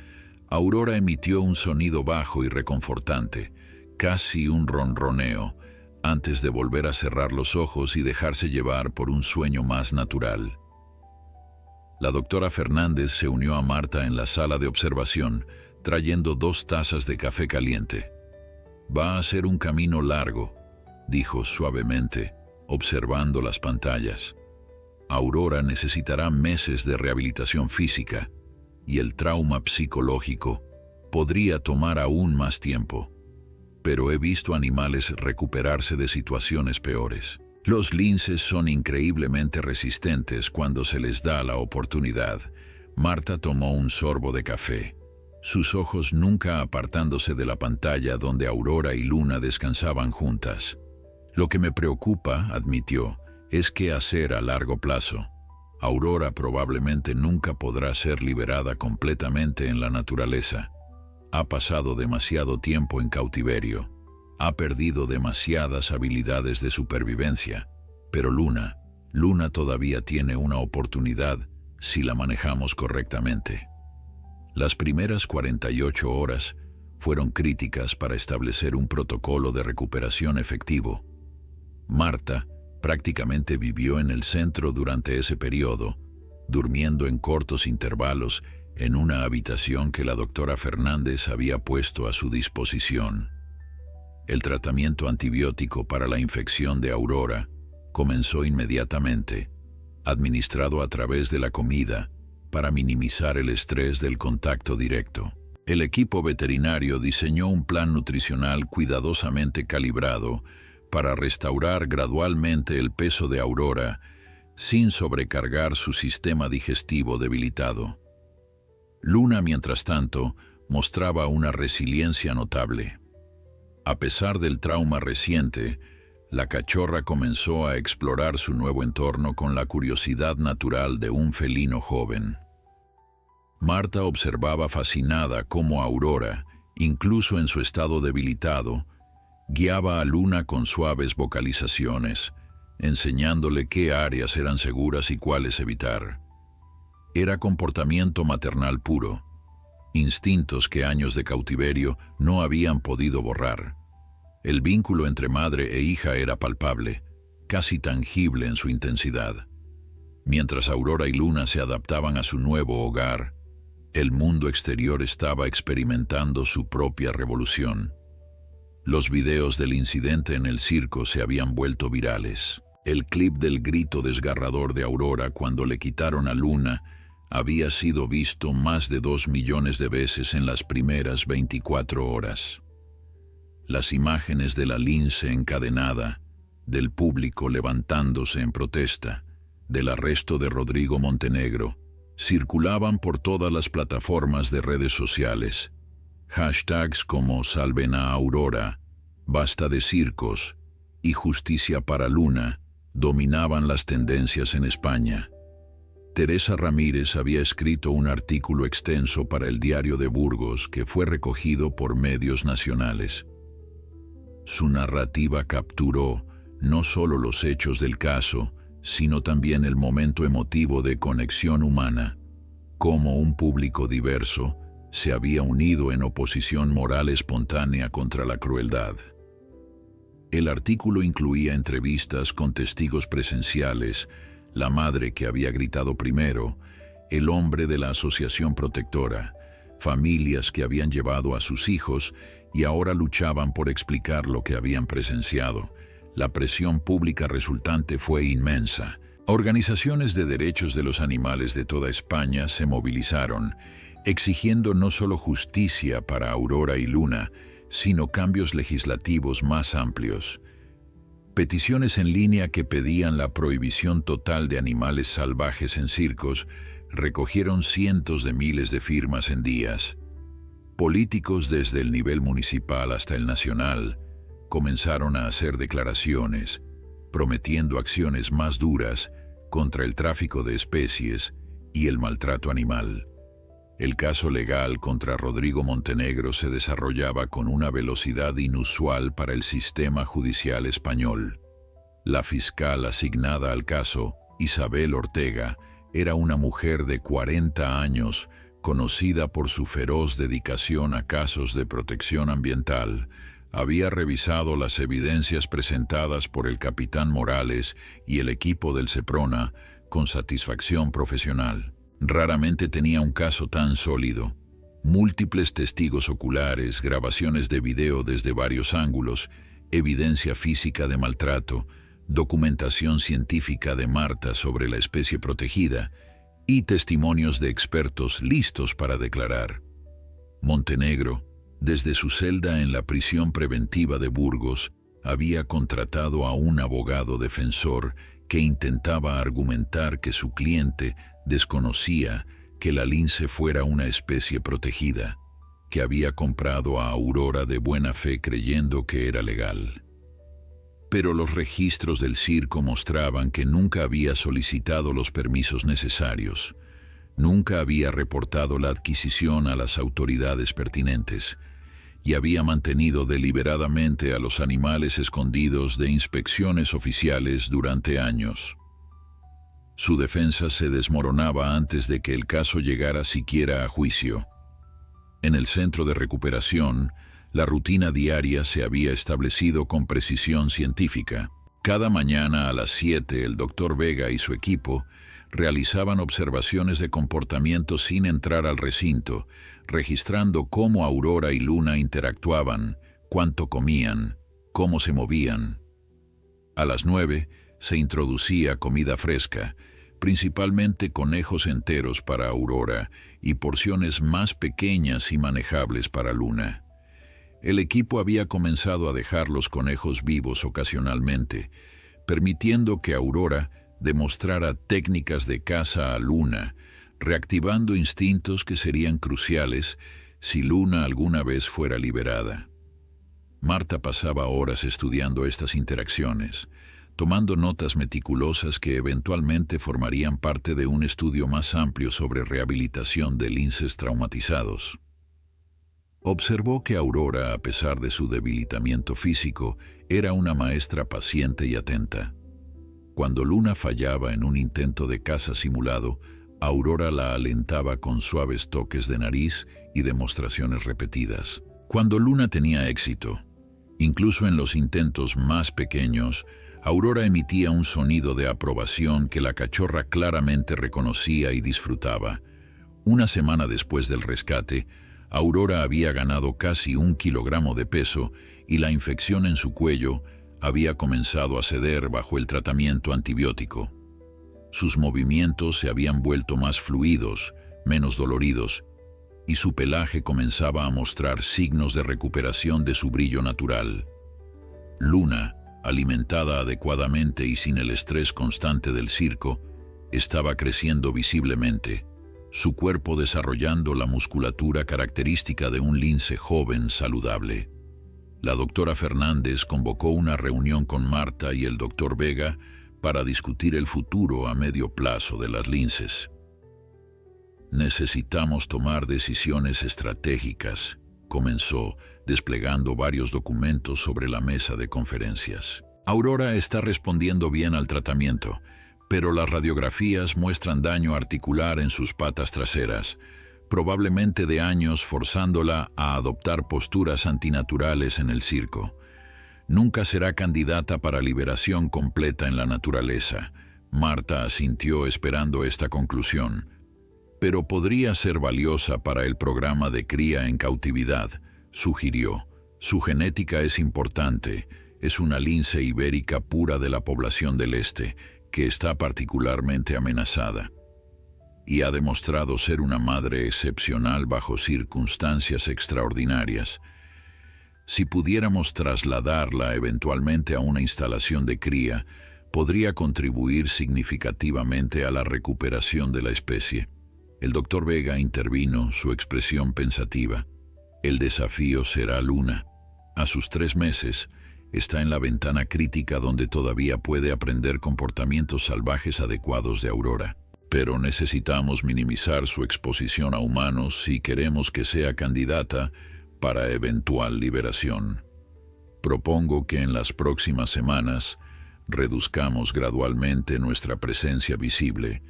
Aurora emitió un sonido bajo y reconfortante, casi un ronroneo, antes de volver a cerrar los ojos y dejarse llevar por un sueño más natural. La doctora Fernández se unió a Marta en la sala de observación, trayendo 2 tazas de café caliente. «Va a ser un camino largo», dijo suavemente, observando las pantallas. «Aurora necesitará meses de rehabilitación física, y el trauma psicológico podría tomar aún más tiempo. Pero he visto animales recuperarse de situaciones peores. Los linces son increíblemente resistentes cuando se les da la oportunidad». Marta tomó un sorbo de café, sus ojos nunca apartándose de la pantalla donde Aurora y Luna descansaban juntas. «Lo que me preocupa», admitió, «es qué hacer a largo plazo. Aurora probablemente nunca podrá ser liberada completamente en la naturaleza. Ha pasado demasiado tiempo en cautiverio. Ha perdido demasiadas habilidades de supervivencia. Pero Luna todavía tiene una oportunidad si la manejamos correctamente». Las primeras 48 horas fueron críticas para establecer un protocolo de recuperación efectivo. Marta prácticamente vivió en el centro durante ese periodo, durmiendo en cortos intervalos en una habitación que la doctora Fernández había puesto a su disposición. El tratamiento antibiótico para la infección de Aurora comenzó inmediatamente, administrado a través de la comida para minimizar el estrés del contacto directo. El equipo veterinario diseñó un plan nutricional cuidadosamente calibrado para restaurar gradualmente el peso de Aurora sin sobrecargar su sistema digestivo debilitado. Luna, mientras tanto, mostraba una resiliencia notable. A pesar del trauma reciente, la cachorra comenzó a explorar su nuevo entorno con la curiosidad natural de un felino joven. Marta observaba fascinada cómo Aurora, incluso en su estado debilitado, guiaba a Luna con suaves vocalizaciones, enseñándole qué áreas eran seguras y cuáles evitar. Era comportamiento maternal puro, instintos que años de cautiverio no habían podido borrar. El vínculo entre madre e hija era palpable, casi tangible en su intensidad. Mientras Aurora y Luna se adaptaban a su nuevo hogar, el mundo exterior estaba experimentando su propia revolución. Los videos del incidente en el circo se habían vuelto virales. El clip del grito desgarrador de Aurora cuando le quitaron a Luna había sido visto más de 2 millones de veces en las primeras 24 horas. Las imágenes de la lince encadenada, del público levantándose en protesta, del arresto de Rodrigo Montenegro, circulaban por todas las plataformas de redes sociales. Hashtags como «Salven a Aurora», «Basta de circos» y «Justicia para Luna» dominaban las tendencias en España. Teresa Ramírez había escrito un artículo extenso para el Diario de Burgos que fue recogido por medios nacionales. Su narrativa capturó no solo los hechos del caso, sino también el momento emotivo de conexión humana, cómo un público diverso se había unido en oposición moral espontánea contra la crueldad. El artículo incluía entrevistas con testigos presenciales, la madre que había gritado primero, el hombre de la asociación protectora, familias que habían llevado a sus hijos y ahora luchaban por explicar lo que habían presenciado. La presión pública resultante fue inmensa. Organizaciones de derechos de los animales de toda España se movilizaron, exigiendo no solo justicia para Aurora y Luna, sino cambios legislativos más amplios. Peticiones en línea que pedían la prohibición total de animales salvajes en circos recogieron cientos de miles de firmas en días. Políticos desde el nivel municipal hasta el nacional comenzaron a hacer declaraciones, prometiendo acciones más duras contra el tráfico de especies y el maltrato animal. El caso legal contra Rodrigo Montenegro se desarrollaba con una velocidad inusual para el sistema judicial español. La fiscal asignada al caso, Isabel Ortega, era una mujer de 40 años, conocida por su feroz dedicación a casos de protección ambiental. Había revisado las evidencias presentadas por el capitán Morales y el equipo del Seprona con satisfacción profesional. Raramente tenía un caso tan sólido. Múltiples testigos oculares, grabaciones de video desde varios ángulos, evidencia física de maltrato, documentación científica de Marta sobre la especie protegida y testimonios de expertos listos para declarar. Montenegro, desde su celda en la prisión preventiva de Burgos, había contratado a un abogado defensor que intentaba argumentar que su cliente desconocía que la lince fuera una especie protegida, que había comprado a Aurora de buena fe creyendo que era legal. Pero los registros del circo mostraban que nunca había solicitado los permisos necesarios, nunca había reportado la adquisición a las autoridades pertinentes y había mantenido deliberadamente a los animales escondidos de inspecciones oficiales durante años. Su defensa se desmoronaba antes de que el caso llegara siquiera a juicio. En el centro de recuperación, la rutina diaria se había establecido con precisión científica. Cada mañana a las 7 el Dr. Vega y su equipo realizaban observaciones de comportamiento sin entrar al recinto, registrando cómo Aurora y Luna interactuaban, cuánto comían, cómo se movían. A las 9 se introducía comida fresca, principalmente conejos enteros para Aurora y porciones más pequeñas y manejables para Luna. El equipo había comenzado a dejar los conejos vivos ocasionalmente, permitiendo que Aurora demostrara técnicas de caza a Luna, reactivando instintos que serían cruciales si Luna alguna vez fuera liberada. Marta pasaba horas estudiando estas interacciones, tomando notas meticulosas que eventualmente formarían parte de un estudio más amplio sobre rehabilitación de linces traumatizados. Observó que Aurora, a pesar de su debilitamiento físico, era una maestra paciente y atenta. Cuando Luna fallaba en un intento de caza simulado, Aurora la alentaba con suaves toques de nariz y demostraciones repetidas. Cuando Luna tenía éxito, incluso en los intentos más pequeños, Aurora emitía un sonido de aprobación que la cachorra claramente reconocía y disfrutaba. Una semana después del rescate, Aurora había ganado casi 1 kilogramo de peso y la infección en su cuello había comenzado a ceder bajo el tratamiento antibiótico. Sus movimientos se habían vuelto más fluidos, menos doloridos, y su pelaje comenzaba a mostrar signos de recuperación de su brillo natural. Luna, alimentada adecuadamente y sin el estrés constante del circo, estaba creciendo visiblemente, su cuerpo desarrollando la musculatura característica de un lince joven saludable. La doctora Fernández convocó una reunión con Marta y el doctor Vega para discutir el futuro a medio plazo de las linces. Necesitamos tomar decisiones estratégicas, comenzó, desplegando varios documentos sobre la mesa de conferencias. Aurora está respondiendo bien al tratamiento, pero las radiografías muestran daño articular en sus patas traseras, probablemente de años forzándola a adoptar posturas antinaturales en el circo. Nunca será candidata para liberación completa en la naturaleza. Marta asintió esperando esta conclusión. Pero podría ser valiosa para el programa de cría en cautividad, sugirió. Su genética es importante, es una lince ibérica pura de la población del este, que está particularmente amenazada. Y ha demostrado ser una madre excepcional bajo circunstancias extraordinarias. Si pudiéramos trasladarla eventualmente a una instalación de cría, podría contribuir significativamente a la recuperación de la especie. El doctor Vega intervino, su expresión pensativa. El desafío será Luna. A sus 3 meses, está en la ventana crítica donde todavía puede aprender comportamientos salvajes adecuados de Aurora. Pero necesitamos minimizar su exposición a humanos si queremos que sea candidata para eventual liberación. Propongo que en las próximas semanas reduzcamos gradualmente nuestra presencia visible,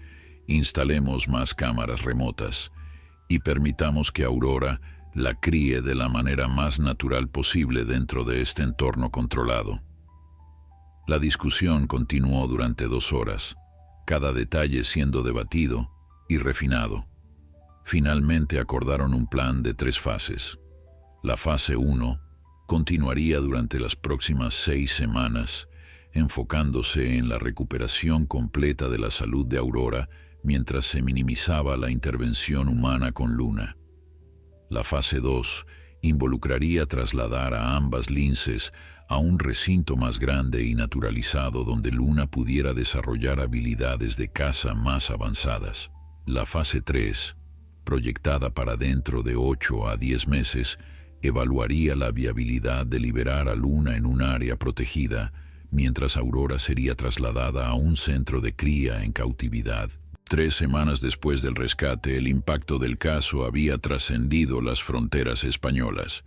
instalemos más cámaras remotas y permitamos que Aurora la críe de la manera más natural posible dentro de este entorno controlado. La discusión continuó durante 2 horas, cada detalle siendo debatido y refinado. Finalmente acordaron un plan de 3 fases. La fase 1 continuaría durante las próximas 6 semanas, enfocándose en la recuperación completa de la salud de Aurora mientras se minimizaba la intervención humana con Luna. La fase 2 involucraría trasladar a ambas linces a un recinto más grande y naturalizado donde Luna pudiera desarrollar habilidades de caza más avanzadas. La fase 3, proyectada para dentro de 8 a 10 meses, evaluaría la viabilidad de liberar a Luna en un área protegida, mientras Aurora sería trasladada a un centro de cría en cautividad. 3 semanas después del rescate, el impacto del caso había trascendido las fronteras españolas.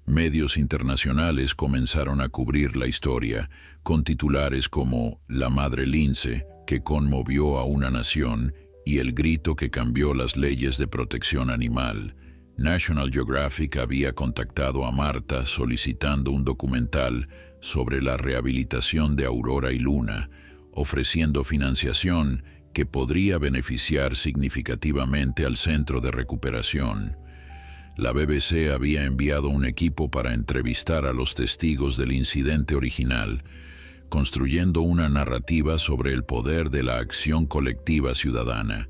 Medios internacionales comenzaron a cubrir la historia, con titulares como «La madre lince», que conmovió a una nación, y «El grito que cambió las leyes de protección animal». National Geographic había contactado a Marta solicitando un documental sobre la rehabilitación de Aurora y Luna, ofreciendo financiación que podría beneficiar significativamente al centro de recuperación. La BBC había enviado un equipo para entrevistar a los testigos del incidente original, construyendo una narrativa sobre el poder de la acción colectiva ciudadana.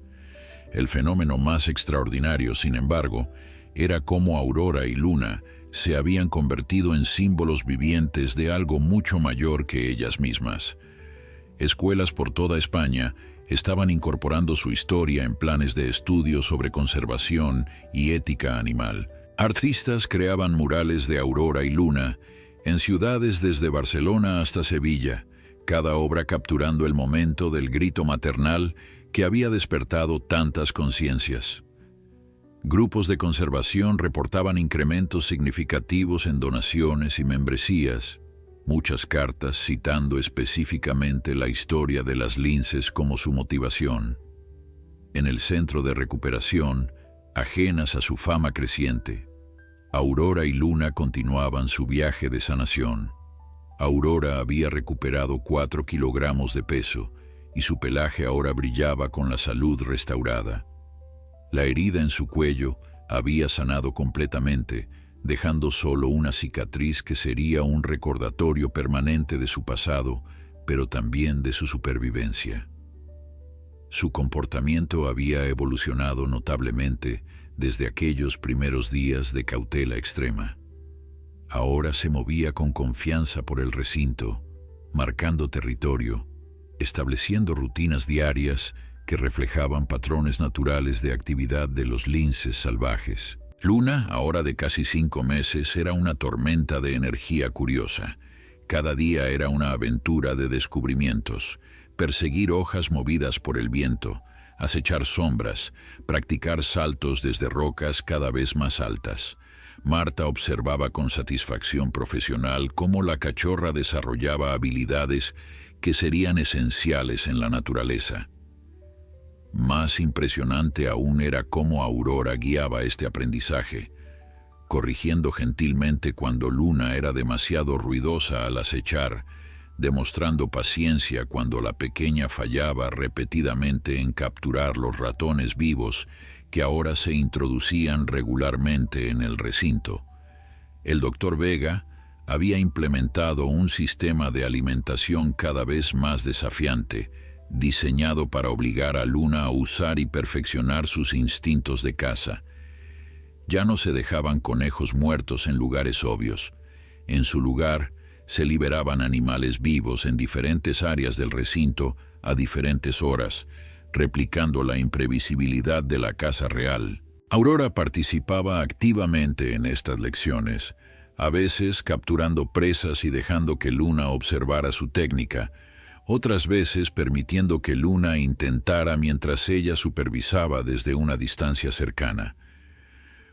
El fenómeno más extraordinario, sin embargo, era cómo Aurora y Luna se habían convertido en símbolos vivientes de algo mucho mayor que ellas mismas. Escuelas por toda España estaban incorporando su historia en planes de estudio sobre conservación y ética animal. Artistas creaban murales de Aurora y Luna en ciudades desde Barcelona hasta Sevilla, cada obra capturando el momento del grito maternal que había despertado tantas conciencias. Grupos de conservación reportaban incrementos significativos en donaciones y membresías, muchas cartas citando específicamente la historia de las linces como su motivación. En el centro de recuperación, ajenas a su fama creciente, Aurora y Luna continuaban su viaje de sanación. Aurora había recuperado 4 kilogramos de peso y su pelaje ahora brillaba con la salud restaurada. La herida en su cuello había sanado completamente, dejando solo una cicatriz que sería un recordatorio permanente de su pasado, pero también de su supervivencia. Su comportamiento había evolucionado notablemente desde aquellos primeros días de cautela extrema. Ahora se movía con confianza por el recinto, marcando territorio, estableciendo rutinas diarias que reflejaban patrones naturales de actividad de los linces salvajes. Luna, ahora de casi 5 meses, era una tormenta de energía curiosa. Cada día era una aventura de descubrimientos, perseguir hojas movidas por el viento, acechar sombras, practicar saltos desde rocas cada vez más altas. Marta observaba con satisfacción profesional cómo la cachorra desarrollaba habilidades que serían esenciales en la naturaleza. Más impresionante aún era cómo Aurora guiaba este aprendizaje, corrigiendo gentilmente cuando Luna era demasiado ruidosa al acechar, demostrando paciencia cuando la pequeña fallaba repetidamente en capturar los ratones vivos que ahora se introducían regularmente en el recinto. El doctor Vega había implementado un sistema de alimentación cada vez más desafiante, diseñado para obligar a Luna a usar y perfeccionar sus instintos de caza. Ya no se dejaban conejos muertos en lugares obvios. En su lugar, se liberaban animales vivos en diferentes áreas del recinto a diferentes horas, replicando la imprevisibilidad de la caza real. Aurora participaba activamente en estas lecciones, a veces capturando presas y dejando que Luna observara su técnica, otras veces permitiendo que Luna intentara mientras ella supervisaba desde una distancia cercana.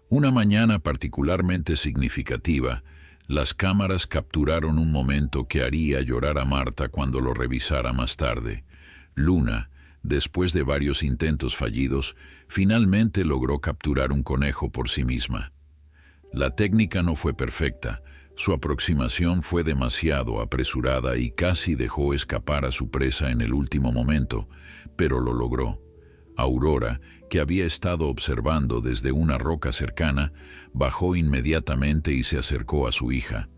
Una mañana particularmente significativa, las cámaras capturaron un momento que haría llorar a Marta cuando lo revisara más tarde. Luna, después de varios intentos fallidos, finalmente logró capturar un conejo por sí misma. La técnica no fue perfecta, su aproximación fue demasiado apresurada y casi dejó escapar a su presa en el último momento, pero lo logró. Aurora, que había estado observando desde una roca cercana, bajó inmediatamente y se acercó a su hija,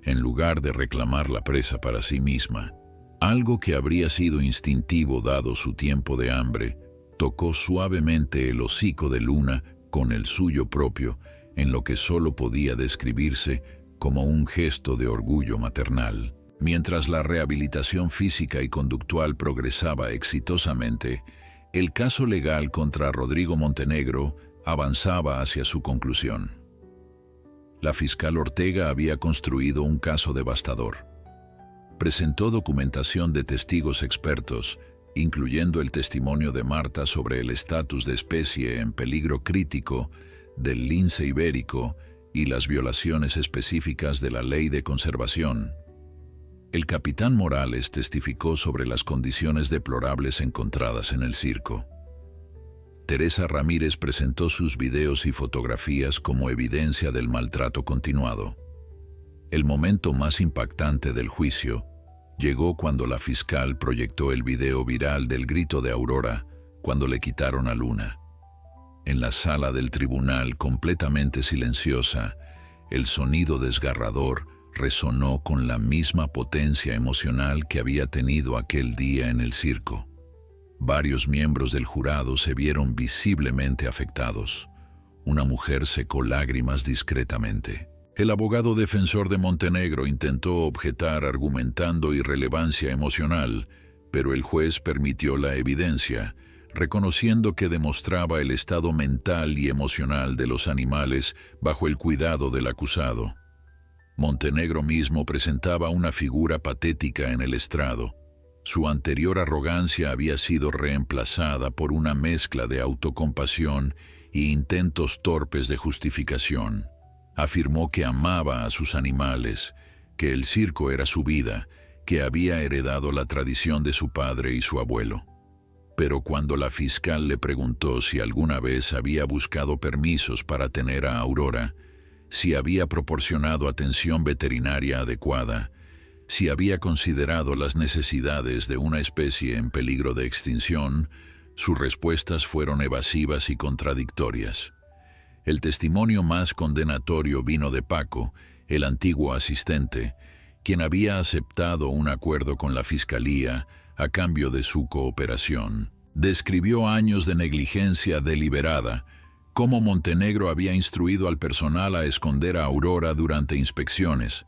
en lugar de reclamar la presa para sí misma. Algo que habría sido instintivo dado su tiempo de hambre, tocó suavemente el hocico de Luna con el suyo propio, en lo que solo podía describirse como un gesto de orgullo maternal. Mientras la rehabilitación física y conductual progresaba exitosamente, el caso legal contra Rodrigo Montenegro avanzaba hacia su conclusión. La fiscal Ortega había construido un caso devastador. Presentó documentación de testigos expertos, incluyendo el testimonio de Marta sobre el estatus de especie en peligro crítico del lince ibérico y las violaciones específicas de la ley de conservación. El capitán Morales testificó sobre las condiciones deplorables encontradas en el circo. Teresa Ramírez presentó sus videos y fotografías como evidencia del maltrato continuado. El momento más impactante del juicio llegó cuando la fiscal proyectó el video viral del grito de Aurora cuando le quitaron a Luna. En la sala del tribunal, completamente silenciosa, el sonido desgarrador resonó con la misma potencia emocional que había tenido aquel día en el circo. Varios miembros del jurado se vieron visiblemente afectados. Una mujer secó lágrimas discretamente. El abogado defensor de Montenegro intentó objetar argumentando irrelevancia emocional, pero el juez permitió la evidencia, reconociendo que demostraba el estado mental y emocional de los animales bajo el cuidado del acusado. Montenegro mismo presentaba una figura patética en el estrado. Su anterior arrogancia había sido reemplazada por una mezcla de autocompasión e intentos torpes de justificación. Afirmó que amaba a sus animales, que el circo era su vida, que había heredado la tradición de su padre y su abuelo. Pero cuando la fiscal le preguntó si alguna vez había buscado permisos para tener a Aurora, si había proporcionado atención veterinaria adecuada, si había considerado las necesidades de una especie en peligro de extinción, sus respuestas fueron evasivas y contradictorias. El testimonio más condenatorio vino de Paco, el antiguo asistente, quien había aceptado un acuerdo con la fiscalía a cambio de su cooperación. Describió años de negligencia deliberada, cómo Montenegro había instruido al personal a esconder a Aurora durante inspecciones,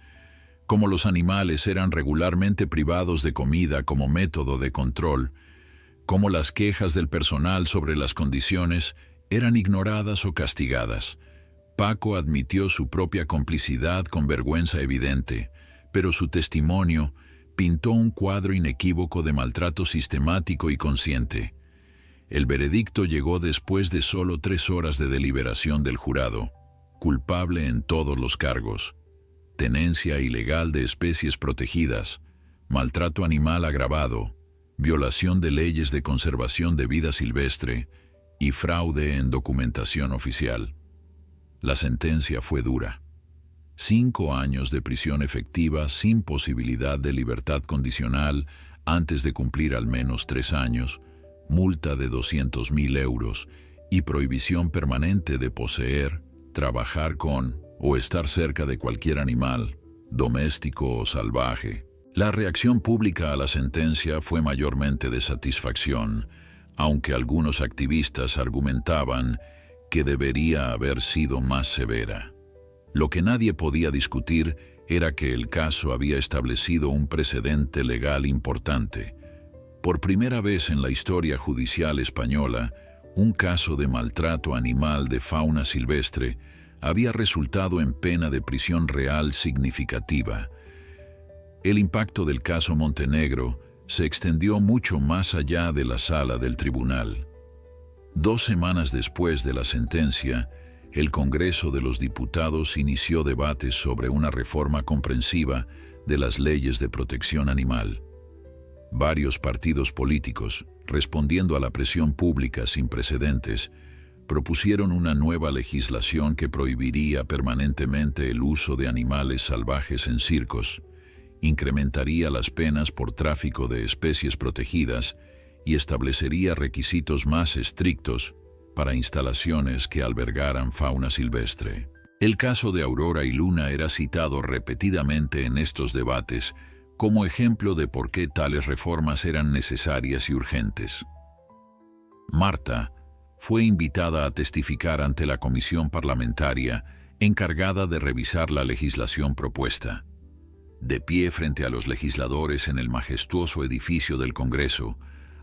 cómo los animales eran regularmente privados de comida como método de control, cómo las quejas del personal sobre las condiciones eran ignoradas o castigadas. Paco admitió su propia complicidad con vergüenza evidente, pero su testimonio pintó un cuadro inequívoco de maltrato sistemático y consciente. El veredicto llegó después de solo 3 horas de deliberación del jurado, culpable en todos los cargos: tenencia ilegal de especies protegidas, maltrato animal agravado, violación de leyes de conservación de vida silvestre y fraude en documentación oficial. La sentencia fue dura: 5 años de prisión efectiva sin posibilidad de libertad condicional antes de cumplir al menos 3 años, multa de 200.000 euros y prohibición permanente de poseer, trabajar con o estar cerca de cualquier animal, doméstico o salvaje. La reacción pública a la sentencia fue mayormente de satisfacción, aunque algunos activistas argumentaban que debería haber sido más severa. Lo que nadie podía discutir era que el caso había establecido un precedente legal importante. Por primera vez en la historia judicial española, un caso de maltrato animal de fauna silvestre había resultado en pena de prisión real significativa. El impacto del caso Montenegro se extendió mucho más allá de la sala del tribunal. 2 semanas después de la sentencia, el Congreso de los Diputados inició debates sobre una reforma comprensiva de las leyes de protección animal. Varios partidos políticos, respondiendo a la presión pública sin precedentes, propusieron una nueva legislación que prohibiría permanentemente el uso de animales salvajes en circos, incrementaría las penas por tráfico de especies protegidas y establecería requisitos más estrictos para instalaciones que albergaran fauna silvestre. El caso de Aurora y Luna era citado repetidamente en estos debates como ejemplo de por qué tales reformas eran necesarias y urgentes. Marta fue invitada a testificar ante la comisión parlamentaria encargada de revisar la legislación propuesta. De pie frente a los legisladores en el majestuoso edificio del Congreso,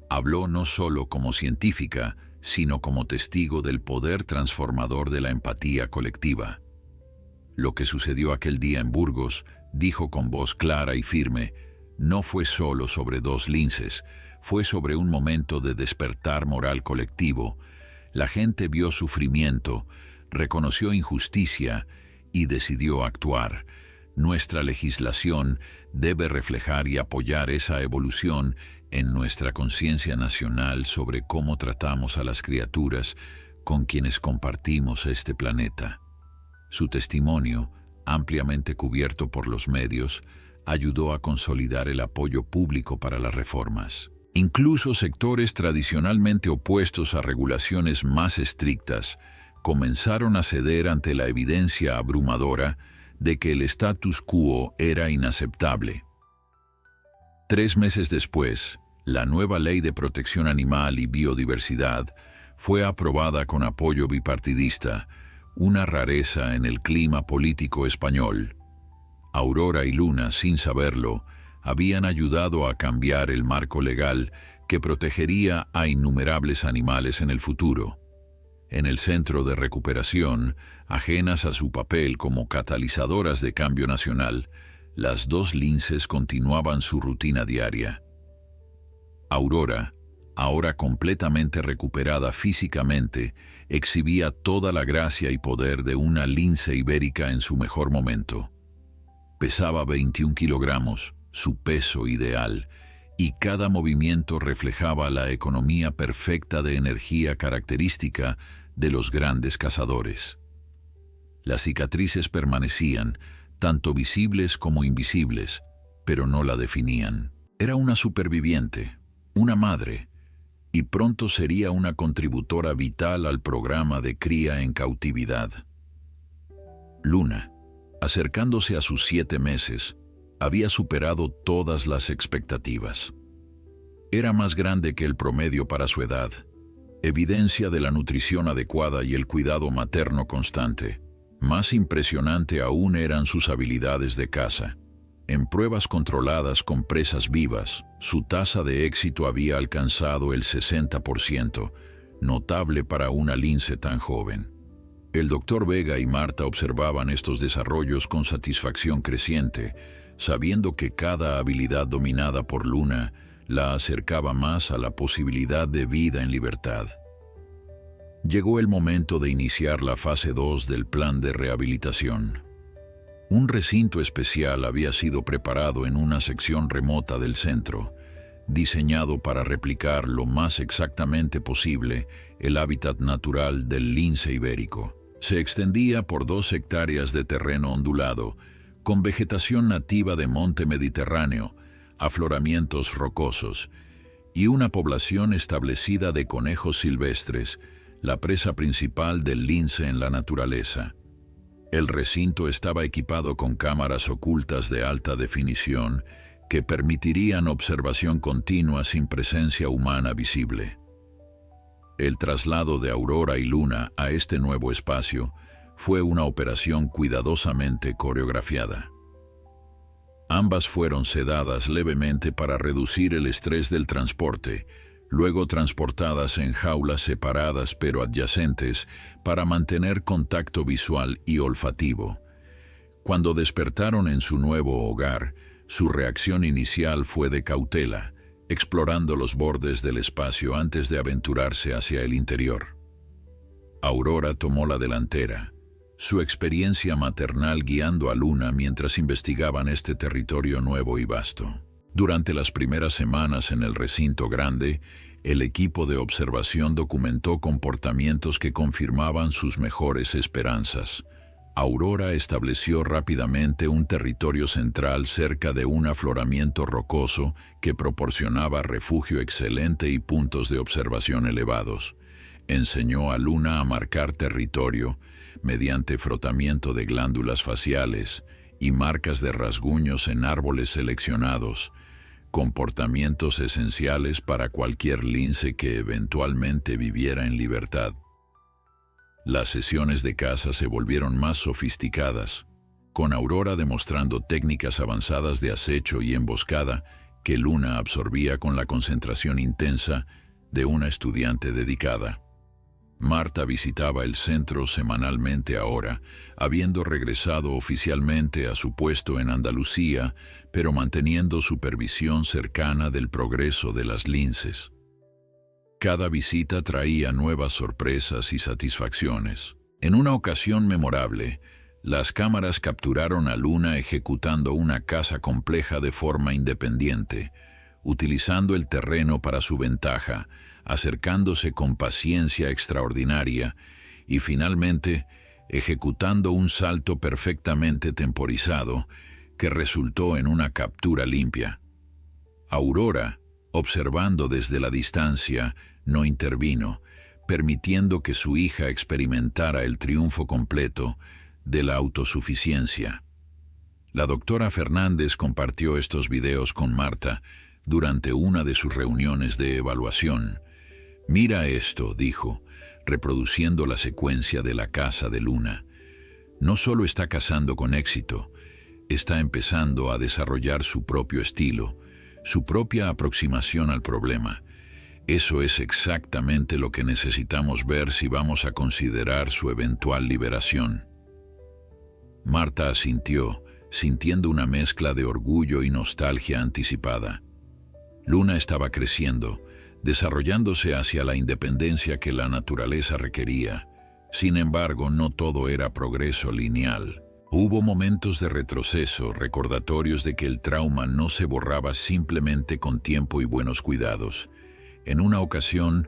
habló no solo como científica, sino como testigo del poder transformador de la empatía colectiva. Lo que sucedió aquel día en Burgos, dijo con voz clara y firme, no fue solo sobre 2 linces, fue sobre un momento de despertar moral colectivo. La gente vio sufrimiento, reconoció injusticia y decidió actuar. Nuestra legislación debe reflejar y apoyar esa evolución en nuestra conciencia nacional sobre cómo tratamos a las criaturas con quienes compartimos este planeta. Su testimonio, ampliamente cubierto por los medios, ayudó a consolidar el apoyo público para las reformas. Incluso sectores tradicionalmente opuestos a regulaciones más estrictas comenzaron a ceder ante la evidencia abrumadora de que el status quo era inaceptable. 3 meses después, la nueva Ley de Protección Animal y Biodiversidad fue aprobada con apoyo bipartidista, una rareza en el clima político español. Aurora y Luna, sin saberlo, habían ayudado a cambiar el marco legal que protegería a innumerables animales en el futuro. En el Centro de Recuperación, ajenas a su papel como catalizadoras de cambio nacional, las 2 linces continuaban su rutina diaria. Aurora, ahora completamente recuperada físicamente, exhibía toda la gracia y poder de una lince ibérica en su mejor momento. Pesaba 21 kilogramos, su peso ideal, y cada movimiento reflejaba la economía perfecta de energía característica de los grandes cazadores. Las cicatrices permanecían, tanto visibles como invisibles, pero no la definían. Era una superviviente, una madre, y pronto sería una contributora vital al programa de cría en cautividad. Luna, acercándose a sus 7 meses, había superado todas las expectativas. Era más grande que el promedio para su edad, evidencia de la nutrición adecuada y el cuidado materno constante. Más impresionante aún eran sus habilidades de caza. En pruebas controladas con presas vivas, su tasa de éxito había alcanzado el 60%, notable para una lince tan joven. El doctor Vega y Marta observaban estos desarrollos con satisfacción creciente, sabiendo que cada habilidad dominada por Luna la acercaba más a la posibilidad de vida en libertad. Llegó el momento de iniciar la fase 2 del plan de rehabilitación. Un recinto especial había sido preparado en una sección remota del centro, diseñado para replicar lo más exactamente posible el hábitat natural del lince ibérico. Se extendía por 2 hectáreas de terreno ondulado, con vegetación nativa de monte mediterráneo, afloramientos rocosos y una población establecida de conejos silvestres, la presa principal del lince en la naturaleza. El recinto estaba equipado con cámaras ocultas de alta definición que permitirían observación continua sin presencia humana visible. El traslado de Aurora y Luna a este nuevo espacio fue una operación cuidadosamente coreografiada. Ambas fueron sedadas levemente para reducir el estrés del transporte, luego transportadas en jaulas separadas pero adyacentes para mantener contacto visual y olfativo. Cuando despertaron en su nuevo hogar, su reacción inicial fue de cautela, explorando los bordes del espacio antes de aventurarse hacia el interior. Aurora tomó la delantera, su experiencia maternal guiando a Luna mientras investigaban este territorio nuevo y vasto. Durante las primeras semanas en el recinto grande, el equipo de observación documentó comportamientos que confirmaban sus mejores esperanzas. Aurora estableció rápidamente un territorio central cerca de un afloramiento rocoso que proporcionaba refugio excelente y puntos de observación elevados. Enseñó a Luna a marcar territorio mediante frotamiento de glándulas faciales y marcas de rasguños en árboles seleccionados, comportamientos esenciales para cualquier lince que eventualmente viviera en libertad. Las sesiones de caza se volvieron más sofisticadas, con Aurora demostrando técnicas avanzadas de acecho y emboscada que Luna absorbía con la concentración intensa de una estudiante dedicada. Marta visitaba el centro semanalmente ahora, habiendo regresado oficialmente a su puesto en Andalucía, pero manteniendo supervisión cercana del progreso de las linces. Cada visita traía nuevas sorpresas y satisfacciones. En una ocasión memorable, las cámaras capturaron a Luna ejecutando una caza compleja de forma independiente, utilizando el terreno para su ventaja, acercándose con paciencia extraordinaria y finalmente ejecutando un salto perfectamente temporizado que resultó en una captura limpia. Aurora, observando desde la distancia, no intervino, permitiendo que su hija experimentara el triunfo completo de la autosuficiencia. La doctora Fernández compartió estos videos con Marta durante una de sus reuniones de evaluación. «Mira esto», dijo, reproduciendo la secuencia de la caza de Luna. «No solo está cazando con éxito, está empezando a desarrollar su propio estilo, su propia aproximación al problema. Eso es exactamente lo que necesitamos ver si vamos a considerar su eventual liberación». Marta asintió, sintiendo una mezcla de orgullo y nostalgia anticipada. Luna estaba creciendo, desarrollándose hacia la independencia que la naturaleza requería. Sin embargo, no todo era progreso lineal. Hubo momentos de retroceso, recordatorios de que el trauma no se borraba simplemente con tiempo y buenos cuidados. En una ocasión,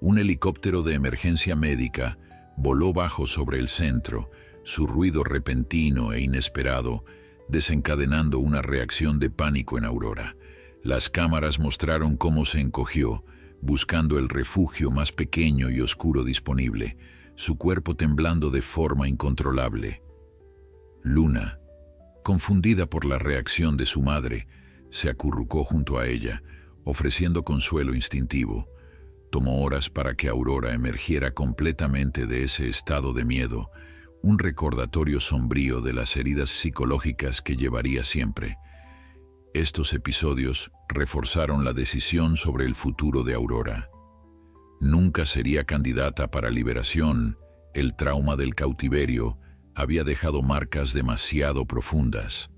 un helicóptero de emergencia médica voló bajo sobre el centro, su ruido repentino e inesperado, desencadenando una reacción de pánico en Aurora. Las cámaras mostraron cómo se encogió, buscando el refugio más pequeño y oscuro disponible, su cuerpo temblando de forma incontrolable. Luna, confundida por la reacción de su madre, se acurrucó junto a ella, ofreciendo consuelo instintivo. Tomó horas para que Aurora emergiera completamente de ese estado de miedo, un recordatorio sombrío de las heridas psicológicas que llevaría siempre. Estos episodios reforzaron la decisión sobre el futuro de Aurora. Nunca sería candidata para liberación. El trauma del cautiverio había dejado marcas demasiado profundas.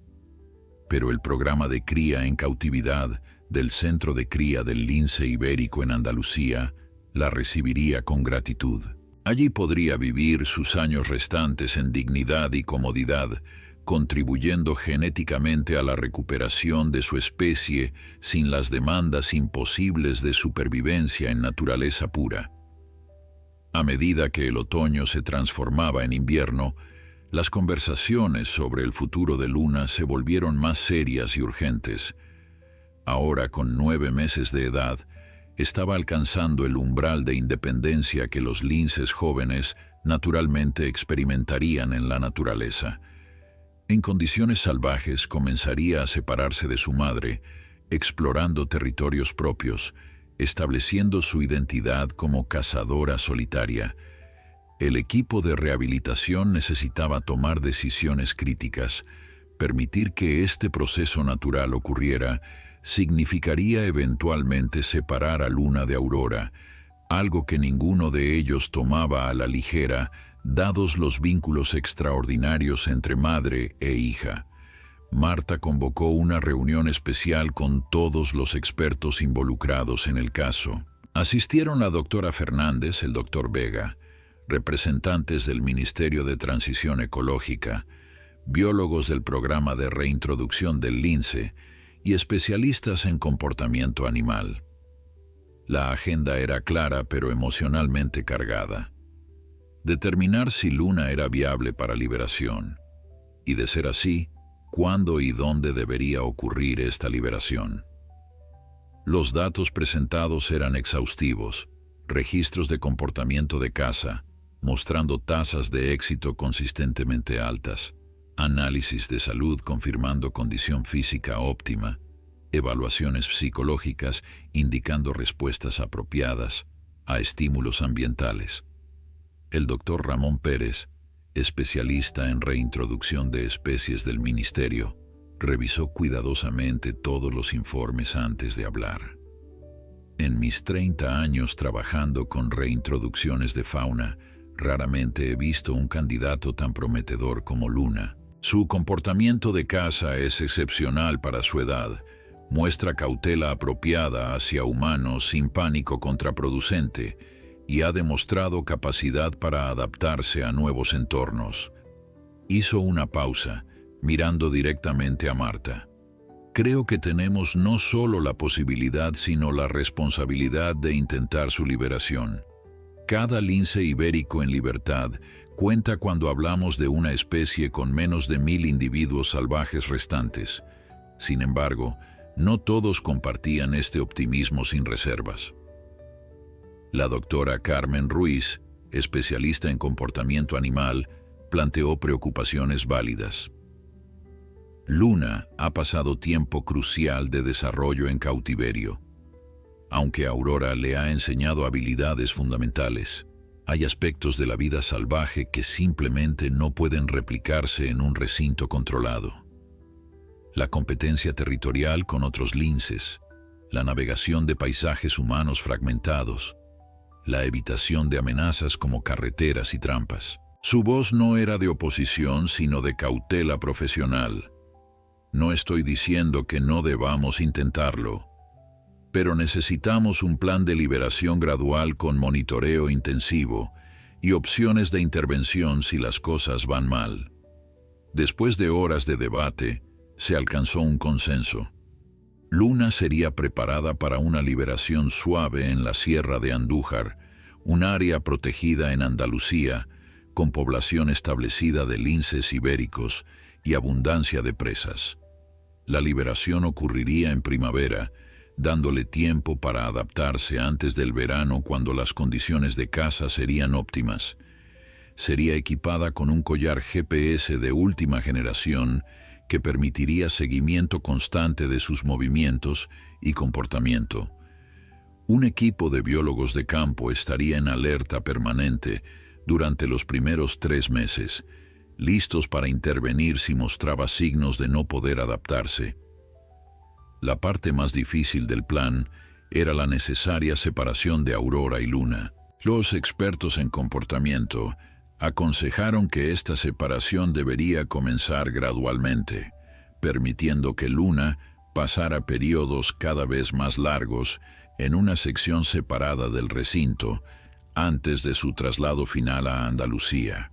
Pero el programa de cría en cautividad del Centro de Cría del Lince Ibérico en Andalucía la recibiría con gratitud. Allí podría vivir sus años restantes en dignidad y comodidad, contribuyendo genéticamente a la recuperación de su especie sin las demandas imposibles de supervivencia en naturaleza pura. A medida que el otoño se transformaba en invierno, las conversaciones sobre el futuro de Luna se volvieron más serias y urgentes. Ahora, con 9 meses de edad, estaba alcanzando el umbral de independencia que los linces jóvenes naturalmente experimentarían en la naturaleza. En condiciones salvajes comenzaría a separarse de su madre, explorando territorios propios, estableciendo su identidad como cazadora solitaria. El equipo de rehabilitación necesitaba tomar decisiones críticas, Permitir que este proceso natural ocurriera significaría eventualmente separar a Luna de Aurora, algo que ninguno de ellos tomaba a la ligera, dados los vínculos extraordinarios entre madre e hija. Marta convocó una reunión especial con todos los expertos involucrados en el caso. Asistieron la doctora Fernández, el doctor Vega, representantes del Ministerio de Transición Ecológica, biólogos del programa de reintroducción del lince y especialistas en comportamiento animal. La agenda era clara pero emocionalmente cargada. Determinar si Luna era viable para liberación, y de ser así, cuándo y dónde debería ocurrir esta liberación. Los datos presentados eran exhaustivos, registros de comportamiento de caza, mostrando tasas de éxito consistentemente altas, análisis de salud confirmando condición física óptima, evaluaciones psicológicas indicando respuestas apropiadas a estímulos ambientales. El doctor Ramón Pérez, especialista en reintroducción de especies del Ministerio, revisó cuidadosamente todos los informes antes de hablar. En mis 30 años trabajando con reintroducciones de fauna, raramente he visto un candidato tan prometedor como Luna. Su comportamiento de caza es excepcional para su edad. Muestra cautela apropiada hacia humanos sin pánico contraproducente y ha demostrado capacidad para adaptarse a nuevos entornos. Hizo una pausa, mirando directamente a Marta. Creo que tenemos no solo la posibilidad, sino la responsabilidad de intentar su liberación. Cada lince ibérico en libertad cuenta cuando hablamos de una especie con menos de 1000 individuos salvajes restantes. Sin embargo, no todos compartían este optimismo sin reservas. La doctora Carmen Ruiz, especialista en comportamiento animal, planteó preocupaciones válidas. Luna ha pasado tiempo crucial de desarrollo en cautiverio. Aunque Aurora le ha enseñado habilidades fundamentales, hay aspectos de la vida salvaje que simplemente no pueden replicarse en un recinto controlado. La competencia territorial con otros linces, la navegación de paisajes humanos fragmentados, la evitación de amenazas como carreteras y trampas. Su voz no era de oposición, sino de cautela profesional. No estoy diciendo que no debamos intentarlo, pero necesitamos un plan de liberación gradual con monitoreo intensivo y opciones de intervención si las cosas van mal. Después de horas de debate, se alcanzó un consenso. Luna sería preparada para una liberación suave en la Sierra de Andújar, un área protegida en Andalucía, con población establecida de linces ibéricos y abundancia de presas. La liberación ocurriría en primavera, dándole tiempo para adaptarse antes del verano cuando las condiciones de caza serían óptimas. Sería equipada con un collar GPS de última generación que permitiría seguimiento constante de sus movimientos y comportamiento. Un equipo de biólogos de campo estaría en alerta permanente durante los primeros 3 meses, listos para intervenir si mostraba signos de no poder adaptarse. La parte más difícil del plan era la necesaria separación de Aurora y Luna. Los expertos en comportamiento aconsejaron que esta separación debería comenzar gradualmente, permitiendo que Luna pasara periodos cada vez más largos en una sección separada del recinto antes de su traslado final a Andalucía.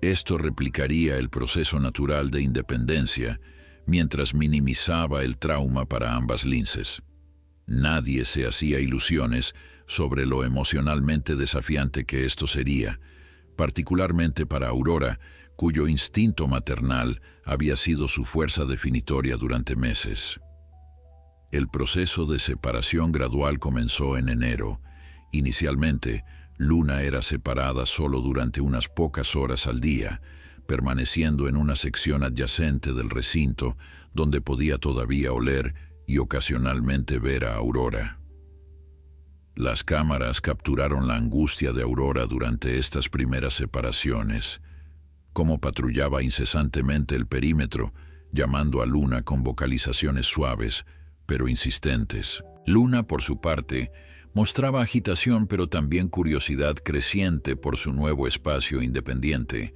Esto replicaría el proceso natural de independencia mientras minimizaba el trauma para ambas linces. Nadie se hacía ilusiones sobre lo emocionalmente desafiante que esto sería, particularmente para Aurora, cuyo instinto maternal había sido su fuerza definitoria durante meses. El proceso de separación gradual comenzó en enero. Inicialmente, Luna era separada solo durante unas pocas horas al día, permaneciendo en una sección adyacente del recinto donde podía todavía oler y ocasionalmente ver a Aurora. Las cámaras capturaron la angustia de Aurora durante estas primeras separaciones. cómo patrullaba incesantemente el perímetro, llamando a Luna con vocalizaciones suaves, pero insistentes. Luna, por su parte, mostraba agitación pero también curiosidad creciente por su nuevo espacio independiente,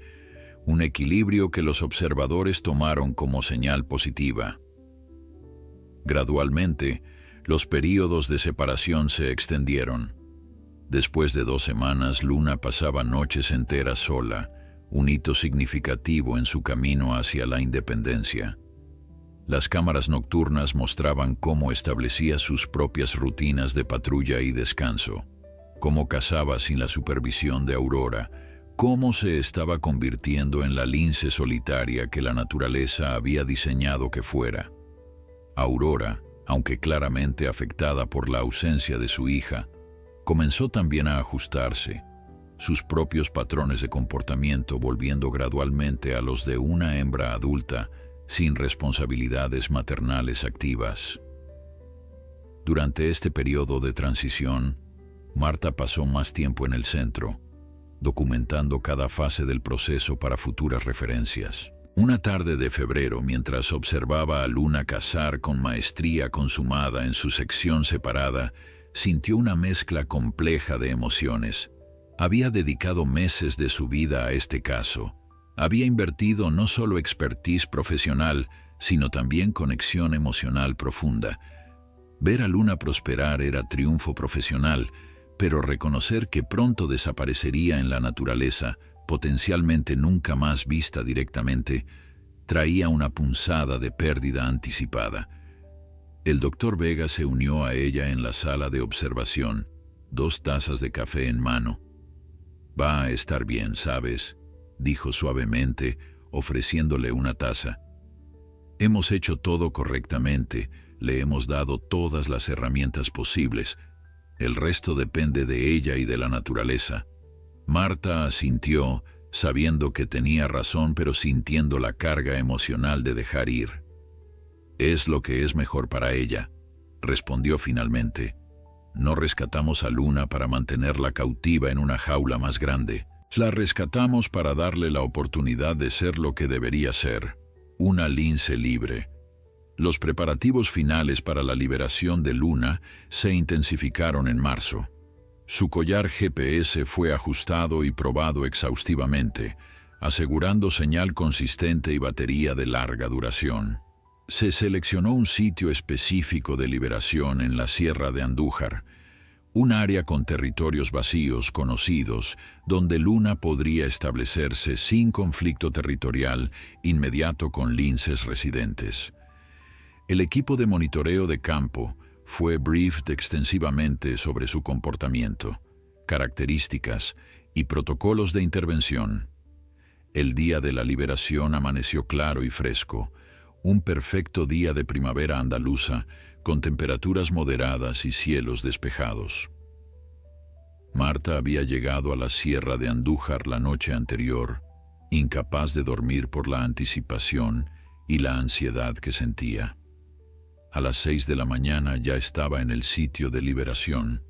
un equilibrio que los observadores tomaron como señal positiva. Gradualmente, los períodos de separación se extendieron. Después de 2 semanas, Luna pasaba noches enteras sola, un hito significativo en su camino hacia la independencia. Las cámaras nocturnas mostraban cómo establecía sus propias rutinas de patrulla y descanso, cómo cazaba sin la supervisión de Aurora, cómo se estaba convirtiendo en la lince solitaria que la naturaleza había diseñado que fuera. Aurora, aunque claramente afectada por la ausencia de su hija, comenzó también a ajustarse, sus propios patrones de comportamiento volviendo gradualmente a los de una hembra adulta sin responsabilidades maternales activas. Durante este periodo de transición, Marta pasó más tiempo en el centro, documentando cada fase del proceso para futuras referencias. Una tarde de febrero, mientras observaba a Luna cazar con maestría consumada en su sección separada, sintió una mezcla compleja de emociones. Había dedicado meses de su vida a este caso. Había invertido no solo expertise profesional, sino también conexión emocional profunda. Ver a Luna prosperar era triunfo profesional, pero reconocer que pronto desaparecería en la naturaleza, potencialmente nunca más vista directamente, traía una punzada de pérdida anticipada. El doctor Vega se unió a ella en la sala de observación, 2 tazas de café en mano. «Va a estar bien, ¿sabes?», dijo suavemente, ofreciéndole una taza. «Hemos hecho todo correctamente, le hemos dado todas las herramientas posibles. El resto depende de ella y de la naturaleza». Marta asintió, sabiendo que tenía razón, pero sintiendo la carga emocional de dejar ir. «Es lo que es mejor para ella», respondió finalmente. «No rescatamos a Luna para mantenerla cautiva en una jaula más grande. La rescatamos para darle la oportunidad de ser lo que debería ser, una lince libre». Los preparativos finales para la liberación de Luna se intensificaron en marzo. Su collar GPS fue ajustado y probado exhaustivamente, asegurando señal consistente y batería de larga duración. Se seleccionó un sitio específico de liberación en la Sierra de Andújar, un área con territorios vacíos conocidos donde Luna podría establecerse sin conflicto territorial inmediato con linces residentes. El equipo de monitoreo de campo fue briefed extensivamente sobre su comportamiento, características y protocolos de intervención. El día de la liberación amaneció claro y fresco, un perfecto día de primavera andaluza, con temperaturas moderadas y cielos despejados. Marta había llegado a la Sierra de Andújar la noche anterior, incapaz de dormir por la anticipación y la ansiedad que sentía. A las 6 de la mañana ya estaba en el sitio de liberación,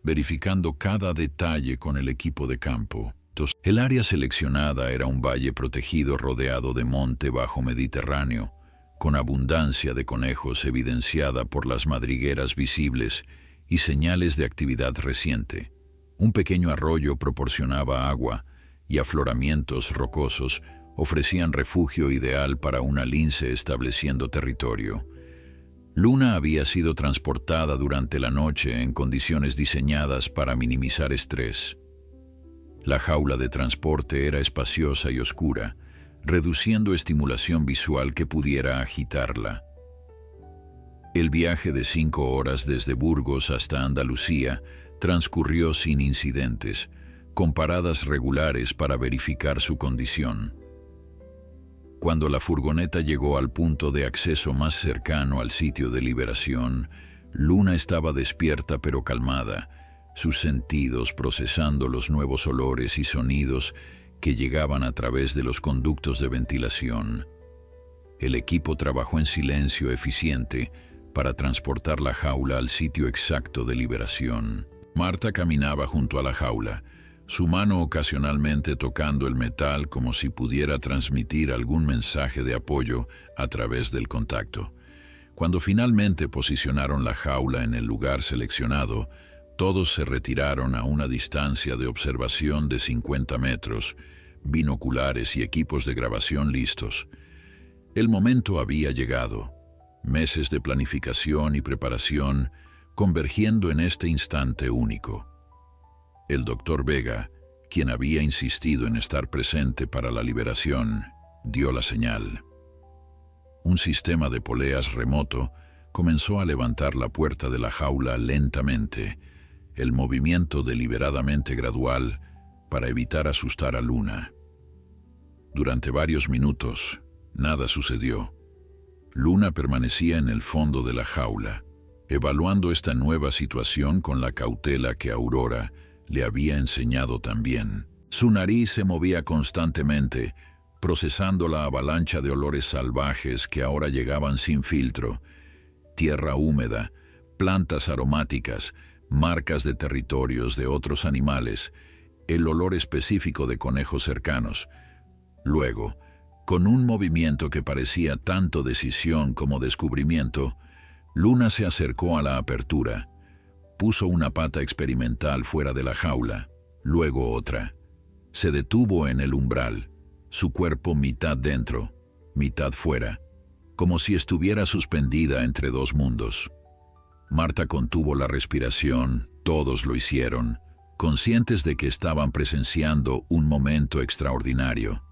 verificando cada detalle con el equipo de campo. El área seleccionada era un valle protegido rodeado de monte bajo Mediterráneo, con abundancia de conejos evidenciada por las madrigueras visibles y señales de actividad reciente. Un pequeño arroyo proporcionaba agua y afloramientos rocosos ofrecían refugio ideal para una lince estableciendo territorio. Luna había sido transportada durante la noche en condiciones diseñadas para minimizar estrés. La jaula de transporte era espaciosa y oscura, reduciendo estimulación visual que pudiera agitarla. El viaje de 5 horas desde Burgos hasta Andalucía transcurrió sin incidentes, con paradas regulares para verificar su condición. Cuando la furgoneta llegó al punto de acceso más cercano al sitio de liberación, Luna estaba despierta pero calmada, sus sentidos procesando los nuevos olores y sonidos que llegaban a través de los conductos de ventilación. El equipo trabajó en silencio eficiente para transportar la jaula al sitio exacto de liberación. Marta caminaba junto a la jaula, su mano ocasionalmente tocando el metal como si pudiera transmitir algún mensaje de apoyo a través del contacto. Cuando finalmente posicionaron la jaula en el lugar seleccionado, todos se retiraron a una distancia de observación de 50 metros, binoculares y equipos de grabación listos. El momento había llegado. Meses de planificación y preparación convergiendo en este instante único. El doctor Vega, quien había insistido en estar presente para la liberación, dio la señal. Un sistema de poleas remoto comenzó a levantar la puerta de la jaula lentamente, el movimiento deliberadamente gradual para evitar asustar a Luna. Durante varios minutos, nada sucedió. Luna permanecía en el fondo de la jaula, evaluando esta nueva situación con la cautela que Aurora le había enseñado también. Su nariz se movía constantemente, procesando la avalancha de olores salvajes que ahora llegaban sin filtro: tierra húmeda, plantas aromáticas, marcas de territorios de otros animales, el olor específico de conejos cercanos. Luego, con un movimiento que parecía tanto decisión como descubrimiento, Luna se acercó a la apertura, puso una pata experimental fuera de la jaula, luego otra. Se detuvo en el umbral, su cuerpo mitad dentro, mitad fuera, como si estuviera suspendida entre dos mundos. Marta contuvo la respiración, todos lo hicieron, conscientes de que estaban presenciando un momento extraordinario.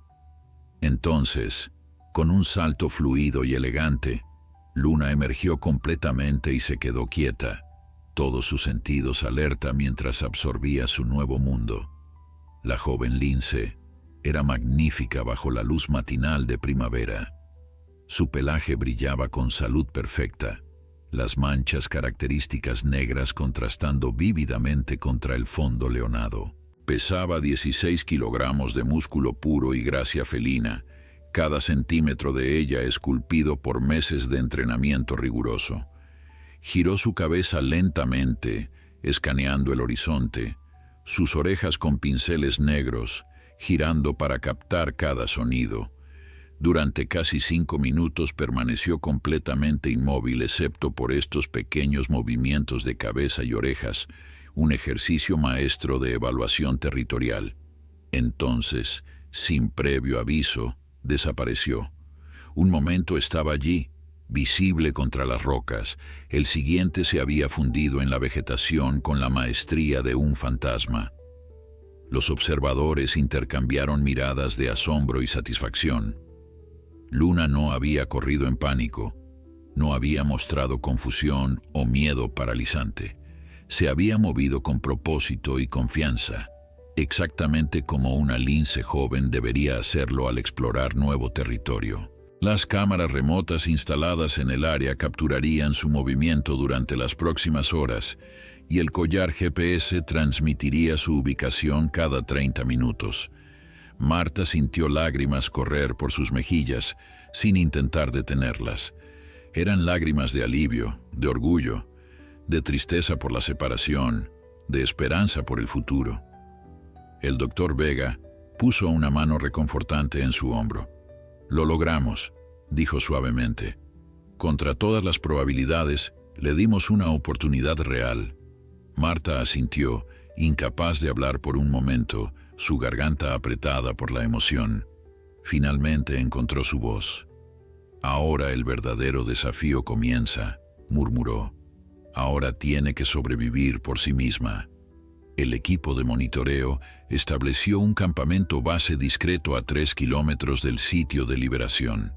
Entonces, con un salto fluido y elegante, Luna emergió completamente y se quedó quieta, todos sus sentidos alerta mientras absorbía su nuevo mundo. La joven lince era magnífica bajo la luz matinal de primavera. Su pelaje brillaba con salud perfecta, las manchas características negras contrastando vívidamente contra el fondo leonado. Pesaba 16 kilogramos de músculo puro y gracia felina, cada centímetro de ella esculpido por meses de entrenamiento riguroso. Giró su cabeza lentamente, escaneando el horizonte, sus orejas con pinceles negros, girando para captar cada sonido. Durante casi 5 minutos permaneció completamente inmóvil excepto por estos pequeños movimientos de cabeza y orejas, un ejercicio maestro de evaluación territorial. Entonces, sin previo aviso, desapareció. Un momento estaba allí, visible contra las rocas. El siguiente se había fundido en la vegetación con la maestría de un fantasma. Los observadores intercambiaron miradas de asombro y satisfacción. Luna no había corrido en pánico, no había mostrado confusión o miedo paralizante. Se había movido con propósito y confianza, exactamente como una lince joven debería hacerlo al explorar nuevo territorio. Las cámaras remotas instaladas en el área capturarían su movimiento durante las próximas horas y el collar GPS transmitiría su ubicación cada 30 minutos. Marta sintió lágrimas correr por sus mejillas sin intentar detenerlas. Eran lágrimas de alivio, de orgullo, de tristeza por la separación, de esperanza por el futuro. El doctor Vega puso una mano reconfortante en su hombro. «Lo logramos», dijo suavemente. «Contra todas las probabilidades, le dimos una oportunidad real». Marta asintió, incapaz de hablar por un momento, su garganta apretada por la emoción. Finalmente encontró su voz. «Ahora el verdadero desafío comienza», murmuró. «Ahora tiene que sobrevivir por sí misma». El equipo de monitoreo estableció un campamento base discreto a 3 kilómetros del sitio de liberación.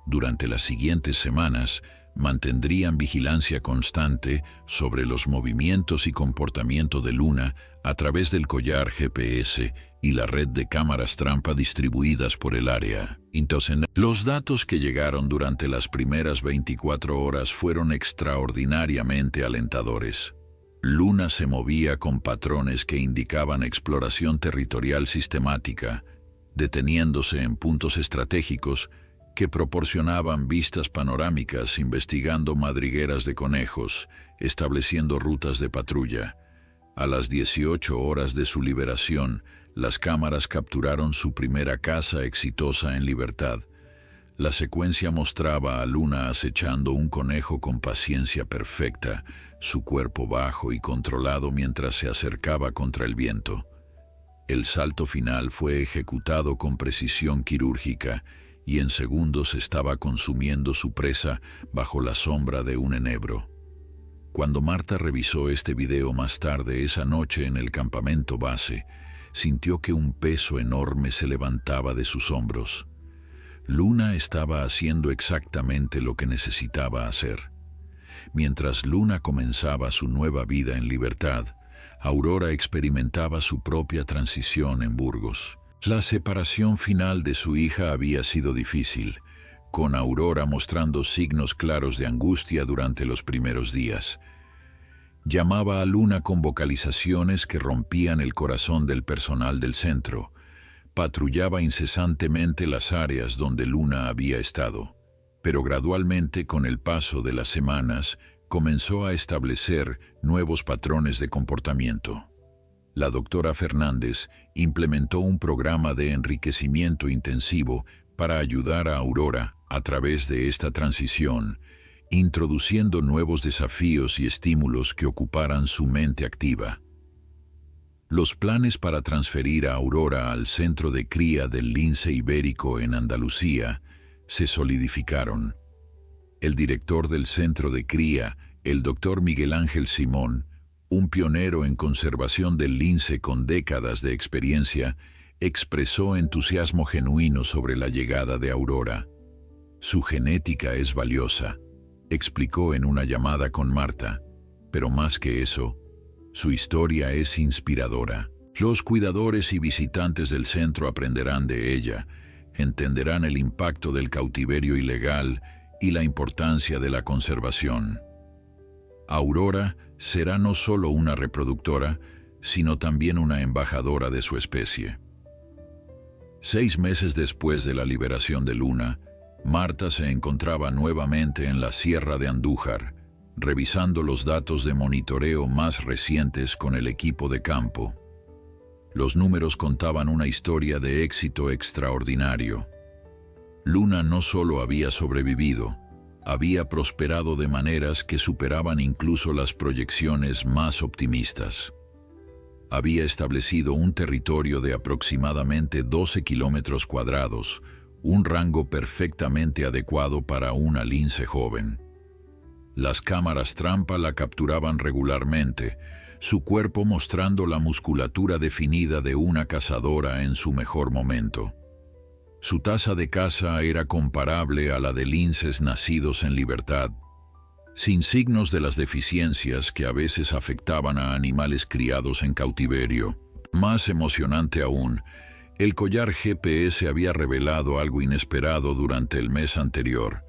Durante las siguientes semanas, mantendrían vigilancia constante sobre los movimientos y comportamiento de Luna a través del collar GPS y la red de cámaras trampa distribuidas por el área. Entonces, los datos que llegaron durante las primeras 24 horas fueron extraordinariamente alentadores. Luna se movía con patrones que indicaban exploración territorial sistemática, deteniéndose en puntos estratégicos que proporcionaban vistas panorámicas, investigando madrigueras de conejos, estableciendo rutas de patrulla. A las 18 horas de su liberación, las cámaras capturaron su primera caza exitosa en libertad. La secuencia mostraba a Luna acechando un conejo con paciencia perfecta, su cuerpo bajo y controlado mientras se acercaba contra el viento. El salto final fue ejecutado con precisión quirúrgica y en segundos estaba consumiendo su presa bajo la sombra de un enebro. Cuando Marta revisó este video más tarde esa noche en el campamento base, sintió que un peso enorme se levantaba de sus hombros. Luna estaba haciendo exactamente lo que necesitaba hacer. Mientras Luna comenzaba su nueva vida en libertad, Aurora experimentaba su propia transición en Burgos. La separación final de su hija había sido difícil, con Aurora mostrando signos claros de angustia durante los primeros días. Llamaba a Luna con vocalizaciones que rompían el corazón del personal del centro. Patrullaba incesantemente las áreas donde Luna había estado, pero gradualmente, con el paso de las semanas, comenzó a establecer nuevos patrones de comportamiento. La doctora Fernández implementó un programa de enriquecimiento intensivo para ayudar a Aurora a través de esta transición, introduciendo nuevos desafíos y estímulos que ocuparan su mente activa. Los planes para transferir a Aurora al centro de cría del lince ibérico en Andalucía se solidificaron. El director del centro de cría, el doctor Miguel Ángel Simón, un pionero en conservación del lince con décadas de experiencia, expresó entusiasmo genuino sobre la llegada de Aurora. Su genética es valiosa, explicó en una llamada con Marta, pero más que eso, su historia es inspiradora. Los cuidadores y visitantes del centro aprenderán de ella, entenderán el impacto del cautiverio ilegal y la importancia de la conservación. Aurora será no solo una reproductora, sino también una embajadora de su especie. 6 meses después de la liberación de Luna, Marta se encontraba nuevamente en la Sierra de Andújar, revisando los datos de monitoreo más recientes con el equipo de campo. Los números contaban una historia de éxito extraordinario. Luna no solo había sobrevivido, había prosperado de maneras que superaban incluso las proyecciones más optimistas. Había establecido un territorio de aproximadamente 12 kilómetros cuadrados, un rango perfectamente adecuado para una lince joven. Las cámaras trampa la capturaban regularmente, su cuerpo mostrando la musculatura definida de una cazadora en su mejor momento. Su tasa de caza era comparable a la de linces nacidos en libertad, sin signos de las deficiencias que a veces afectaban a animales criados en cautiverio. Más emocionante aún, el collar GPS había revelado algo inesperado durante el mes anterior.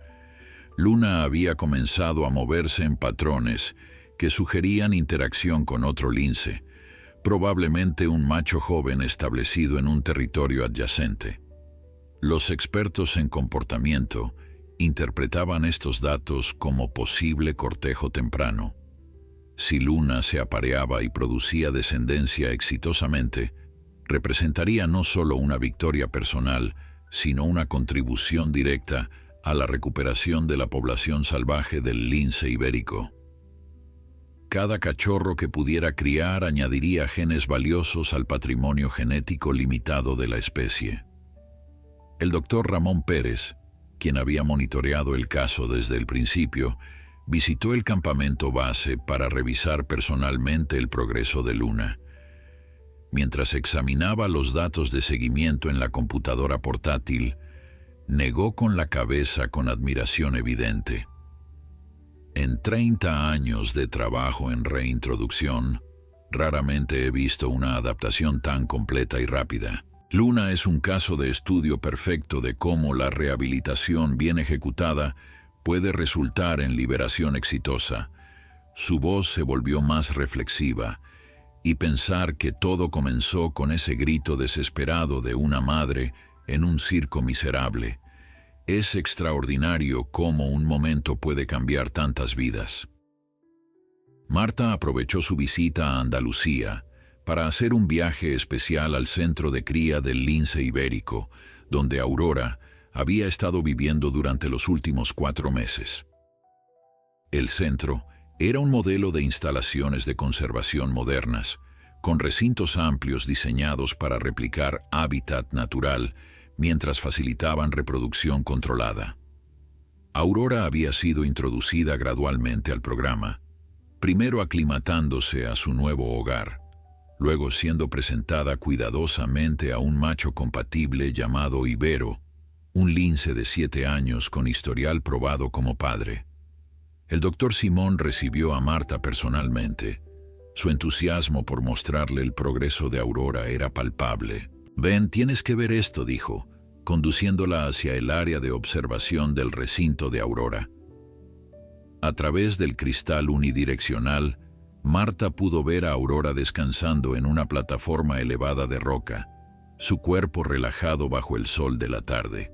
Luna había comenzado a moverse en patrones que sugerían interacción con otro lince, probablemente un macho joven establecido en un territorio adyacente. Los expertos en comportamiento interpretaban estos datos como posible cortejo temprano. Si Luna se apareaba y producía descendencia exitosamente, representaría no solo una victoria personal, sino una contribución directa a la recuperación de la población salvaje del lince ibérico. Cada cachorro que pudiera criar añadiría genes valiosos al patrimonio genético limitado de la especie. El doctor Ramón Pérez, quien había monitoreado el caso desde el principio, visitó el campamento base para revisar personalmente el progreso de Luna. Mientras examinaba los datos de seguimiento en la computadora portátil, negó con la cabeza con admiración evidente. En 30 años de trabajo en reintroducción, raramente he visto una adaptación tan completa y rápida. Luna es un caso de estudio perfecto de cómo la rehabilitación bien ejecutada puede resultar en liberación exitosa. Su voz se volvió más reflexiva, y pensar que todo comenzó con ese grito desesperado de una madre en un circo miserable. Es extraordinario cómo un momento puede cambiar tantas vidas. Marta aprovechó su visita a Andalucía para hacer un viaje especial al centro de cría del lince ibérico, donde Aurora había estado viviendo durante los últimos 4 meses. El centro era un modelo de instalaciones de conservación modernas, con recintos amplios diseñados para replicar hábitat natural mientras facilitaban reproducción controlada. Aurora había sido introducida gradualmente al programa, primero aclimatándose a su nuevo hogar, luego siendo presentada cuidadosamente a un macho compatible llamado Ibero, un lince de 7 años con historial probado como padre. El doctor Simón recibió a Marta personalmente. Su entusiasmo por mostrarle el progreso de Aurora era palpable. «Ven, tienes que ver esto», dijo, conduciéndola hacia el área de observación del recinto de Aurora. A través del cristal unidireccional, Marta pudo ver a Aurora descansando en una plataforma elevada de roca, su cuerpo relajado bajo el sol de la tarde.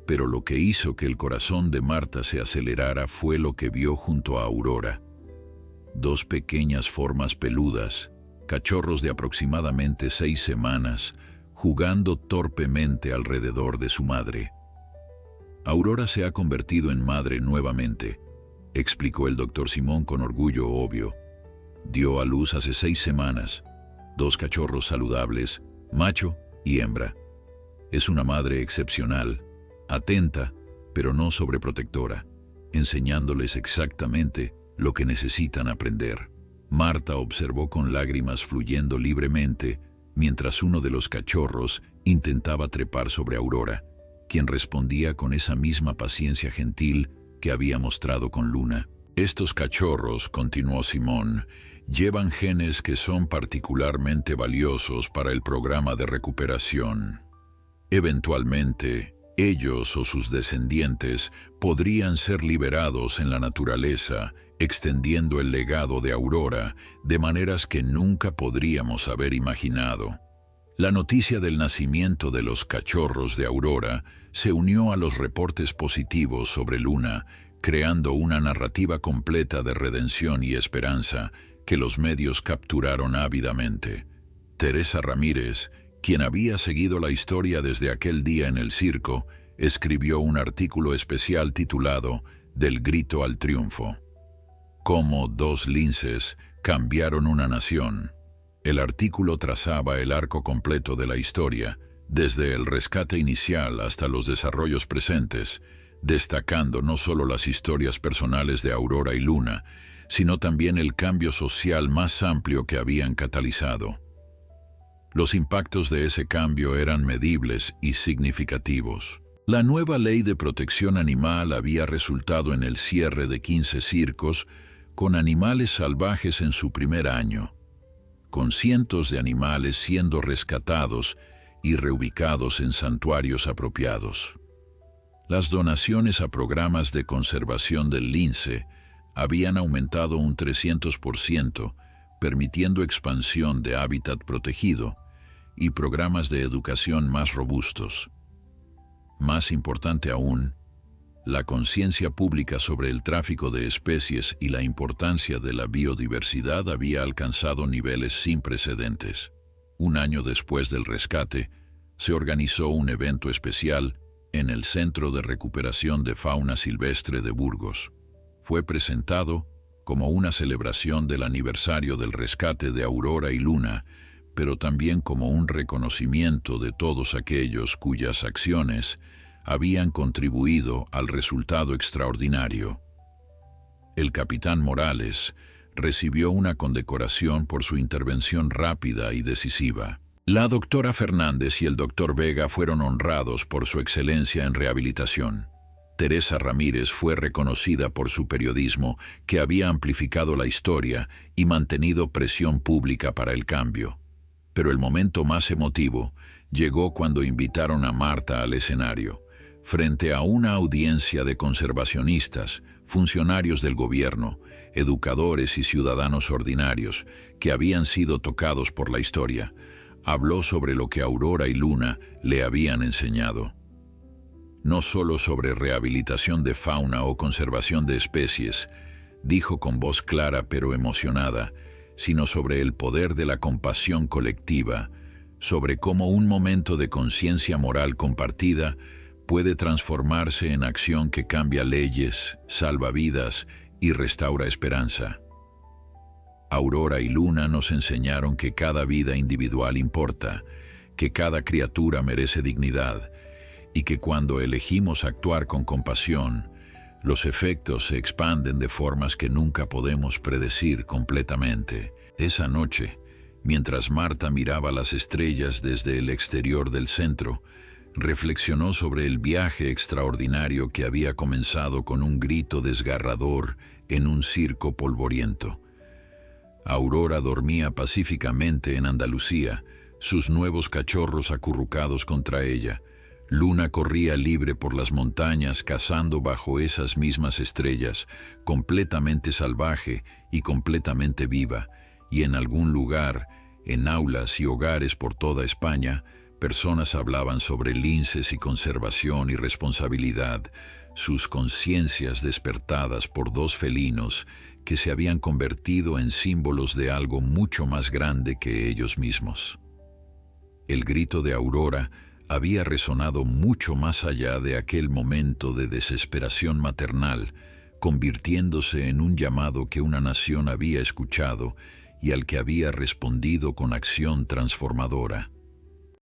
Pero lo que hizo que el corazón de Marta se acelerara fue lo que vio junto a Aurora. 2 pequeñas formas peludas, cachorros de aproximadamente 6 semanas, jugando torpemente alrededor de su madre. Aurora se ha convertido en madre nuevamente, explicó el doctor Simón con orgullo obvio. Dio a luz hace 6 semanas, 2 cachorros saludables, macho y hembra. Es una madre excepcional, atenta, pero no sobreprotectora, enseñándoles exactamente lo que necesitan aprender. Marta observó con lágrimas fluyendo libremente mientras uno de los cachorros intentaba trepar sobre Aurora, quien respondía con esa misma paciencia gentil que había mostrado con Luna. Estos cachorros, continuó Simón, llevan genes que son particularmente valiosos para el programa de recuperación. Eventualmente, ellos o sus descendientes podrían ser liberados en la naturaleza, extendiendo el legado de Aurora de maneras que nunca podríamos haber imaginado. La noticia del nacimiento de los cachorros de Aurora se unió a los reportes positivos sobre Luna, creando una narrativa completa de redención y esperanza que los medios capturaron ávidamente. Teresa Ramírez, quien había seguido la historia desde aquel día en el circo, escribió un artículo especial titulado «Del grito al triunfo». Cómo 2 linces cambiaron una nación. El artículo trazaba el arco completo de la historia, desde el rescate inicial hasta los desarrollos presentes, destacando no solo las historias personales de Aurora y Luna, sino también el cambio social más amplio que habían catalizado. Los impactos de ese cambio eran medibles y significativos. La nueva ley de protección animal había resultado en el cierre de 15 circos con animales salvajes en su primer año, con cientos de animales siendo rescatados y reubicados en santuarios apropiados. Las donaciones a programas de conservación del lince habían aumentado un 300%, permitiendo expansión de hábitat protegido y programas de educación más robustos. Más importante aún, la conciencia pública sobre el tráfico de especies y la importancia de la biodiversidad había alcanzado niveles sin precedentes. Un año después del rescate, se organizó un evento especial en el Centro de Recuperación de Fauna Silvestre de Burgos. Fue presentado como una celebración del aniversario del rescate de Aurora y Luna, pero también como un reconocimiento de todos aquellos cuyas acciones habían contribuido al resultado extraordinario. El capitán Morales recibió una condecoración por su intervención rápida y decisiva. La doctora Fernández y el doctor Vega fueron honrados por su excelencia en rehabilitación. Teresa Ramírez fue reconocida por su periodismo, que había amplificado la historia y mantenido presión pública para el cambio. Pero el momento más emotivo llegó cuando invitaron a Marta al escenario, frente a una audiencia de conservacionistas, funcionarios del gobierno, educadores y ciudadanos ordinarios que habían sido tocados por la historia. Habló sobre lo que Aurora y Luna le habían enseñado. No solo sobre rehabilitación de fauna o conservación de especies, dijo con voz clara pero emocionada, sino sobre el poder de la compasión colectiva, sobre cómo un momento de conciencia moral compartida puede transformarse en acción que cambia leyes, salva vidas y restaura esperanza. Aurora y Luna nos enseñaron que cada vida individual importa, que cada criatura merece dignidad, y que cuando elegimos actuar con compasión, los efectos se expanden de formas que nunca podemos predecir completamente. Esa noche, mientras Marta miraba las estrellas desde el exterior del centro, reflexionó sobre el viaje extraordinario que había comenzado con un grito desgarrador en un circo polvoriento. Aurora dormía pacíficamente en Andalucía, sus nuevos cachorros acurrucados contra ella. Luna corría libre por las montañas cazando bajo esas mismas estrellas, completamente salvaje y completamente viva, y en algún lugar, en aulas y hogares por toda España, personas hablaban sobre linces y conservación y responsabilidad, sus conciencias despertadas por dos felinos que se habían convertido en símbolos de algo mucho más grande que ellos mismos. El grito de Aurora había resonado mucho más allá de aquel momento de desesperación maternal, convirtiéndose en un llamado que una nación había escuchado y al que había respondido con acción transformadora.